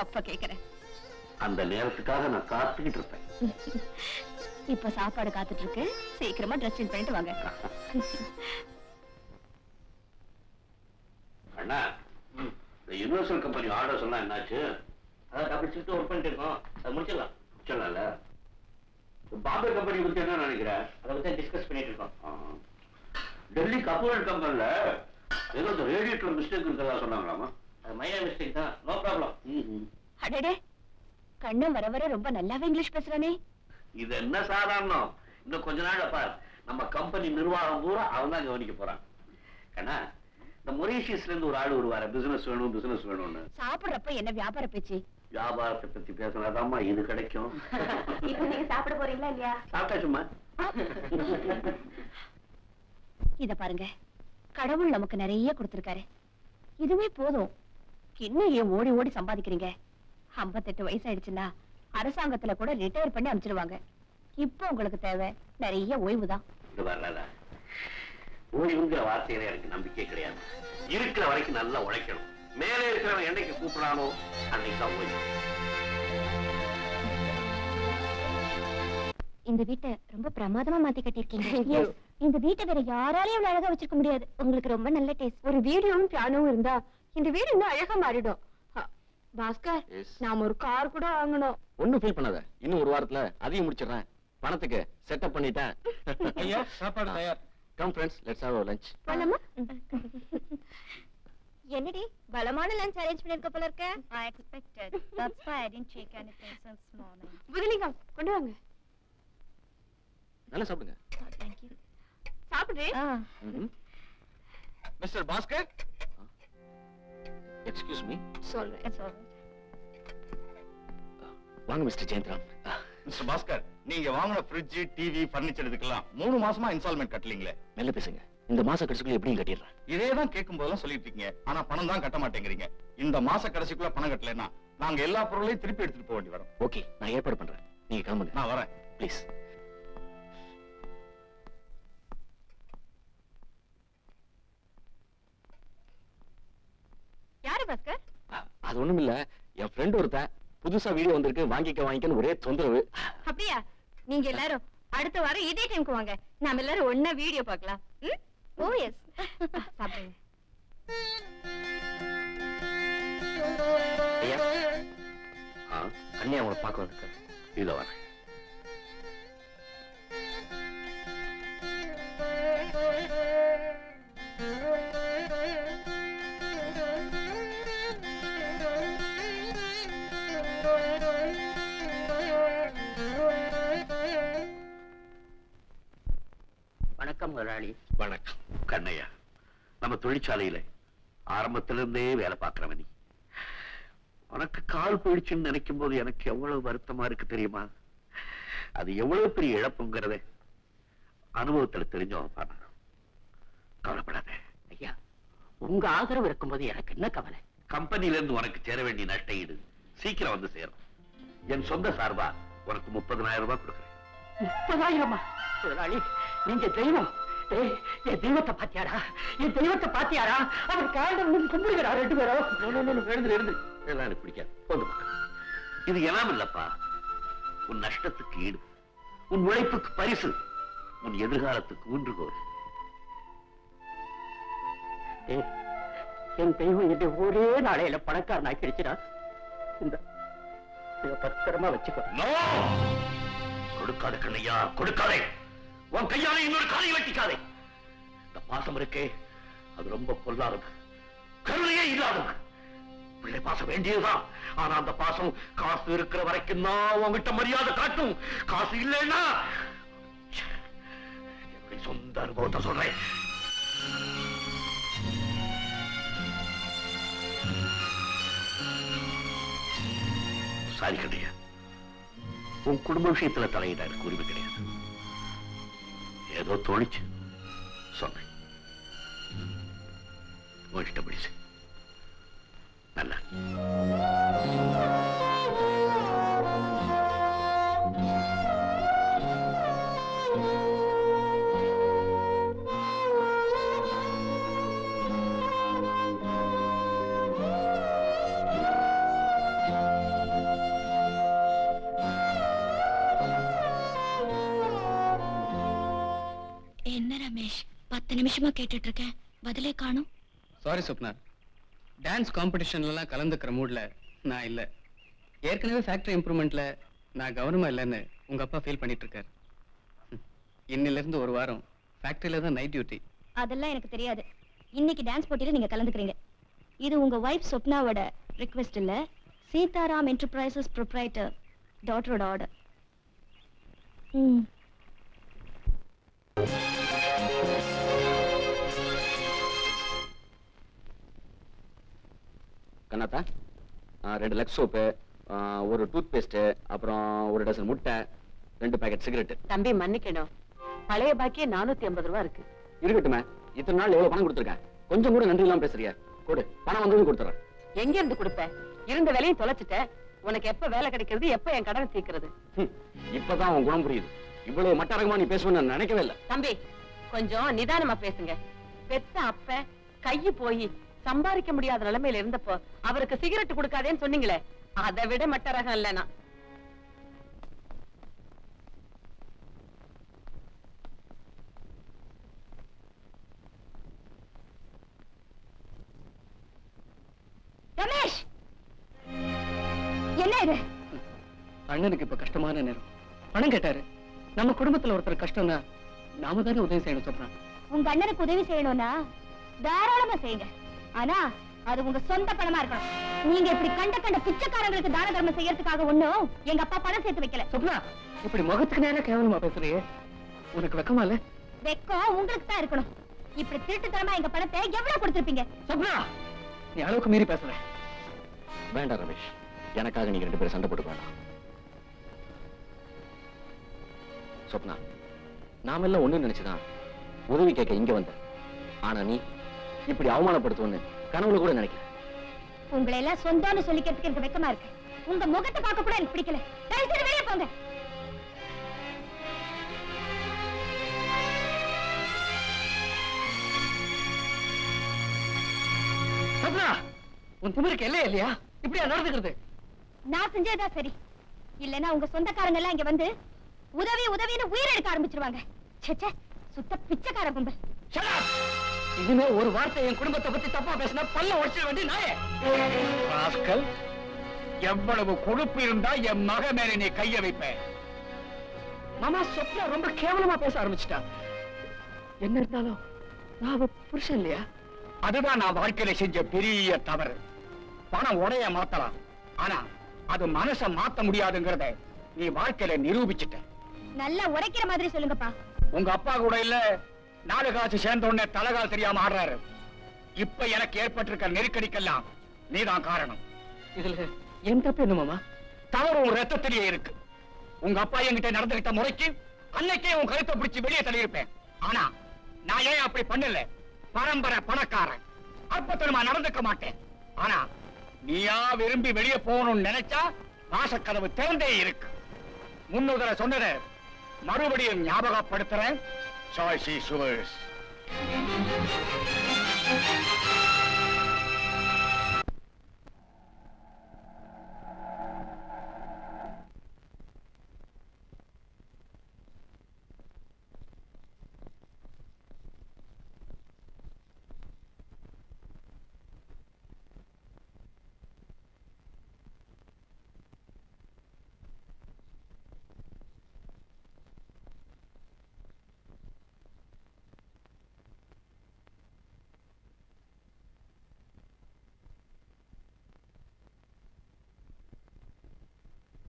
அப்ப கேக்குறேன். அந்த நேரத்துக்காக நான் காத்துக்கிட்டு இருப்பேன். இப்ப சாப்பாடு காத்துட்டு இருக்கு, சீக்கிரமா ட்ரெஸ் சேஞ்ச் பண்ணிட்டு வாங்க. அண்ணா, இந்த யூனிவர்சல் கம்பெனி ஆர்டர் சொன்னா என்னாச்சு? அதான் அப்படி சொல்லிட்டு ஒர்க் பண்ணிட்டு இருக்கோம். அது முடிச்சிடலாம். முடிச்சிடலாம்ல? பாம்பே கம்பெனி பத்தி என்ன நினைக்கிற? அதை பத்தி டிஸ்கஸ் பண்ணிட்டு இருக்கோம். டெல்லி கப்பல் கம்பெனில ஏதோ ரேடியேட்டர் மிஸ்டேக் இருக்கிறதா சொன்னாங்களாமா? அது மைனர் மிஸ்டேக் தான், நோ ப்ராப்ளம். அடடே, கண்ணன் வர வர ரொம்ப நல்லாவே இங்கிலீஷ் பேசுறானே. இது என்ன சாதாரணம்? இன்னும் கொஞ்ச நாள் பார், நம்ம கம்பெனி நிர்வாகம் பூரா அவன் தான் கவனிக்க போறான். கண்ணா, இந்த மொரீஷியஸ்ல இருந்து ஒரு ஆள் வருவாரு, பிசினஸ் வேணும் பிசினஸ் வேணும்னு. சாப்பிடுறப்ப என்ன வியாபார பேச்சு? வியாபாரத்தை பத்தி பேசினாதாம்மா இது கிடைக்கும். இப்ப நீங்க சாப்பிட போறீங்களா இல்லையா? சாப்பிட்டாச்சுமா. இத பாருங்க, கடவுள் நமக்கு நிறைய கொடுத்திருக்காரு. இதுவே போதும். இன்னும் ஏன் ஓடி ஓடி சம்பாதிக்கிறீங்க? 58 வயசு ஆயிடுச்சுன்னா அரசாங்கத்துல கூட ரிட்டையர் பண்ணி அனுப்பிச்சிடுவாங்க. இப்போ உங்களுக்கு தேவை நிறைய ஓய்வுதான். இது வரல, ஓய்வுங்கிற வார்த்தையில எனக்கு நம்பிக்கை கிடையாது. இருக்கிற வரைக்கும் நல்லா உழைக்கணும். மேலே இருக்கிறவன் என்னைக்கு கூப்பிடானோ அன்னைக்கு தான் ஓய்வு. இந்த வீட்டை ரொம்ப பிரமாதமா மாத்தி கட்டிருக்கீங்க. இந்த வீட்டை வேற யாராலையும் அழகா வச்சிருக்க முடியாது. உங்களுக்கு ரொம்ப நல்ல டேஸ்ட். ஒரு வீடியோவும் பியானோவும் இருந்தா இந்த வீடு இன்னும் அழகா மாறிடும். பாஸ்கர், நாம ஒரு கார் கூட வாங்கணும். ஒண்ணும் ஃபீல் பண்ணாத, இன்னும் ஒரு வாரத்துல அதையும் முடிச்சிடுறேன். பணத்துக்கு செட்டப் பண்ணிட்டேன். ஐயா, சாப்பாடு தயார். Come friends, let's have a lunch. போலாமா? என்னடி பலமான லஞ்ச் அரேஞ்ச் பண்ணிருக்க போல இருக்க? I expected. That's why I didn't take anything since morning. புதலிங்கம், கொண்டு வாங்க. நல்லா சாப்பிடுங்க. Thank you. சாப்பிடு. Mister Bhaskar, excuse me. சொல்றேன். வாங்க மிஸ்டர் ஜெயந்த்ராம். மிஸ்டர் பாஸ்கர், நீங்க வாங்கின ஃப்ரிட்ஜ், டிவி, பர்னிச்சர் இதுக்கெல்லாம் 3 மாசமா இன்ஸ்டால்மெண்ட் கட்டலீங்களே? மெல்ல பேசுங்க. இந்த மாச கடைசிக்குள்ள எப்படியும் கட்டிடுறேன். இதேதான் கேட்கும் போதெல்லாம் சொல்லிட்டு இருக்கீங்க, ஆனா பணம் தான் கட்ட மாட்டேங்கிறீங்க. இந்த மாச கடைசிக்குள்ள பணம் கட்டலைன்னா நாங்க எல்லா பொருளையும் திருப்பி எடுத்துட்டு போக வேண்டி வரும். ஓகே, நான் ஏற்பாடு பண்றேன். நீங்க கிளம்புங்க. நான் வரேன். ப்ளீஸ். யாரு பாஸ்கர்? அது ஒண்ணும் இல்ல, என் ஃப்ரெண்ட் ஒருத்தன் புதுசா வீடியோ வந்திருக்கு, வாங்கிக்கன்னு ஒரே தொந்தரவு. அப்படியா? நீங்க எல்லாரும் அடுத்த வாரம் இதே டைம்க்கு வாங்க, நாம எல்லாரும் ஒண்ணா வீடியோ பார்க்கலாம். ஓ எஸ். சாப்பிடுங்க. ஐயா, கண்ணியா உங்களை பார்க்க வந்திருக்க. இதோ வரேன். வணக்கம் முதலாளி. வணக்கம் கண்ணையா. நம்ம தொழிற்சாலையில ஆரம்பத்திலிருந்தே வேலை பார்க்கிறவன் நீ. உனக்கு கால் போயிடுச்சுன்னு நினைக்கும் போது எனக்கு எவ்வளவு வருத்தமா இருக்கு தெரியுமா? அது எவ்வளவு பெரிய இழப்புங்கிறத அனுபவத்துல தெரிஞ்சவன் பாருங்க. கவலைப்படாத ஐயா, உங்க ஆதரவு இருக்கும்போது எனக்கு என்ன கவலை? கம்பெனில இருந்து உனக்கு சேர வேண்டிய நஷ்ட ஈடு சீக்கிரம் வந்து சேரும். என் சொந்த சார்பா உனக்கு 30,000 ரூபாய் கொடுக்குறேன். 30,000? முதலாளி, நீங்க தெய்வம். என் தெய்வத்தை பாத்தியாரா? என் தெய்வத்தை பாத்தியாரா? அவர் காலம் கும்பிடுகிறா 2 பேரும். எழுந்து எனக்கு பிடிக்காது. போது இது எல்லாம் இல்லப்பா, உன் நஷ்டத்துக்கு ஈடு, உன் உழைப்புக்கு பரிசு, உன் எதிர்காலத்துக்கு ஊன்றுகோல். என் தெய்வம் என்னை ஒரே நாளையில பணக்காரன் ஆக்கிடுச்சுடா. இந்த பத்திரமா வச்சுக்கோ. கொடுக்காத கண்ணையா, கொடுக்காதே. உன் கையால இன்னொரு காலை வெட்டிக்காதே. இந்த பாசம் இருக்கே, அது ரொம்ப பொல்லாதது, கருணையே இல்லாதது. பிள்ளை பாசம் வேண்டியதுதான். ஆனா அந்த பாசம் காசு இருக்கிற வரைக்கும் தான் உங்ககிட்ட மரியாதை காட்டும். காசு இல்லைன்னா என்னுடைய சொந்த அனுபவத்தை சொல்றேன். சாரி கண்ணையா, உன் குடும்ப விஷயத்துல தலையிட எனக்கு உரிமை கிடையாது. ஏதோ தோணிச்சு சொன்னேன். உன் இஷ்டப்படி நல்ல. என்ன ரமேஷ், 10 நிமிஷமா கேட்டுட்டு இருக்கேன், பதிலே காணும். சாரி சுப்னா, டான்ஸ் காம்படிஷன்லாம் கலந்துக்கிற மூட்ல நான் இல்ல. ஏற்கனவே ஃபேக்டரி இம்ப்ரூவ்மெண்ட்ல நான் கவனமா இல்லைன்னு உங்க அப்பா ஃபீல் பண்ணிட்டு இருக்காரு. இன்னில இருந்து ஒரு வாரம் ஃபேக்டரியில தான் நைட் டியூட்டி. அதெல்லாம் எனக்கு தெரியாது. இன்னைக்கு டான்ஸ் போட்டியில நீங்க கலந்துக்கிறீங்க. இது உங்க வைஃப் சொப்னாவோட ரிக்வெஸ்ட் இல்ல, சீதாராம் என்டர்பிரைசஸ் ப்ரொப்ரைட்டர் டாட்டரோட ஆர்டர். கண்ணாத்தா, 2 லக்ஸ் சோப்பு, ஒரு டூத் பேஸ்ட், அப்புறம் ஒரு டசன் முட்டை, 2 பாக்கெட் சிகரெட். தம்பி மன்னிக்கணும், பழைய பாக்கியே 450 ரூபாய் இருக்கு. இருக்கட்டுமே, இத்தனை நாள் எவ்வளவு பணம் கொடுத்துருக்கேன், கொஞ்சம் கூட நன்றி இல்லாம பேசுறியா? கொடு, பணம் வந்ததும் கொடுத்துறேன். எங்க இருந்து கொடுப்ப? இருந்த வேலையும் தொலைச்சிட்ட. உனக்கு எப்ப வேலை கிடைக்கிறது, எப்ப என் கடனை தீர்க்கிறது? இப்பதான் உன் குணம் புரியுது. இவ்வளவு மட்டரகமா நீ பேசுவேன்னு நான் நினைக்கவே இல்லை. தம்பி கொஞ்சம் நிதானமா பேசுங்க. பெத்த அப்ப கையு போய் சம்பாதிக்க முடியாத நிலைமையில இருந்தப்போ அவருக்கு சிகரெட் கொடுக்காதேன்னு சொன்னீங்களே, அதை விட மட்ட ரகம் இல்லனா. ரமேஷ், என்ன இது? அண்ணனுக்கு இப்ப கஷ்டமான நேரம். பணம் கேட்டாரு. நம்ம குடும்பத்துல ஒருத்தர் கஷ்டம்னா நாம தானே உதவி செய்யணும் சொன்னா. உங்க அண்ணனுக்கு உதவி செய்யணும்னா தாராளமா செய்யுங்க. ஆனா அது உங்க சொந்த பணமா இருக்கணும். நீங்க இப்படி கண்ட பிச்சைக்காரங்களுக்கு தான தர்மம் செய்யறதுக்காக ஒண்ணும் எங்க அப்பா பணம் சேர்த்து வைக்கல. சொப்னா, இப்படி முகத்துக்கு நேரம் கேவலமா பேசுறியே, உனக்கு வெக்கமா இல்ல? வெக்கம் உங்களுக்கு தான் இருக்கணும். இப்படி திருட்டுத்தனமா எங்க பணத்தை எவ்வளவு கொடுத்திருப்பீங்க? சொப்னா, நீ அளவுக்கு மீறி பேசுற. வேண்டாம் ரமேஷ், எனக்காக நீங்க 2 பேரும் சண்டை போட்டு வேண்டாம். சொப்னா, நாம எல்லாம் ஒண்ணு நினைச்சுதான் உதவி கேட்க இங்க வந்த. ஆனா நீ இப்படி அவமானப்படுத்துவன்னு கனவுல கூட நினைக்கல. உங்களை எல்லாம் சொந்தம்னு சொல்லிக்கிறதுக்கு எனக்கு வெக்கமா இருக்கு. உங்க முகத்தை பார்க்க கூட எனக்கு பிடிக்கல. தயவு செய்து வெளியே போங்க. சொப்னா, உன் திமிருக்கு எல்லையே இல்லையா? இப்படியா நடந்துக்கிறது? நான் செஞ்சதுதான் சரி. இல்லன்னா உங்க சொந்தக்காரங்க எல்லாம் இங்க வந்து உதவி உதவின்னு உயிரெடுக்க ஆரம்பிச்சிருவாங்க. ச்சே, சுத்த பிச்சைக்கார கும்பல். இனிமே ஒரு வார்த்தை என் குடும்பத்தை பத்தி தப்பா பேசினா பல்ல உடைச்சிட வேண்டிய நாயே. ராஸ்கல், எவ்வளவு கொழுப்பு இருந்தா என் மக மேல நீ கைய வைப்ப? மாமா, சொப்னா ரொம்ப கேவலமா பேச ஆரம்பிச்சிட்டா. என்ன இருந்தாலும் நான் அவ புருஷன் இல்லையா? அதுதான் நான் வாழ்க்கையில செஞ்ச பெரிய தவறு. பணம் உடைய மாத்தலாம், ஆனா அது மனச மாத்த முடியாதுங்கிறத நீ வாழ்க்கையில நிரூபிச்சுட்ட. நல்லா உரைக்கிற மாதிரி சொல்லுங்கப்பா. உங்க அப்பா கூட இல்ல, 4 காசு சேர்ந்த உடனே தலைகால் தெரியாம ஆடுறாரு. இப்ப எனக்கு ஏற்பட்டிருக்க நெருக்கடிக்கெல்லாம் நீதான் காரணம். இதுல என் தப்பு என்ன மாமா? தவறு உன் ரத்தத்திலேயே இருக்கு. உங்க அப்பா என்கிட்ட நடந்துகிட்ட முறைக்கு அன்னைக்கே உன் கழுத்தை பிடிச்சு வெளியே தள்ளியிருப்பேன். ஆனா நான் ஏன் அப்படி பண்ணல? பரம்பரை பணக்காரன், அற்பத்தனமா நடந்துக்க மாட்டேன். ஆனா நீயா விரும்பி வெளியே போகணும்னு நினைச்சா வாசக்கதவு திறந்தே இருக்கு. முன்னுதர சொன்னத மறுபடியும் ஞாபகப்படுத்துறேன். சாய்ஸி சுவர்ஸ்.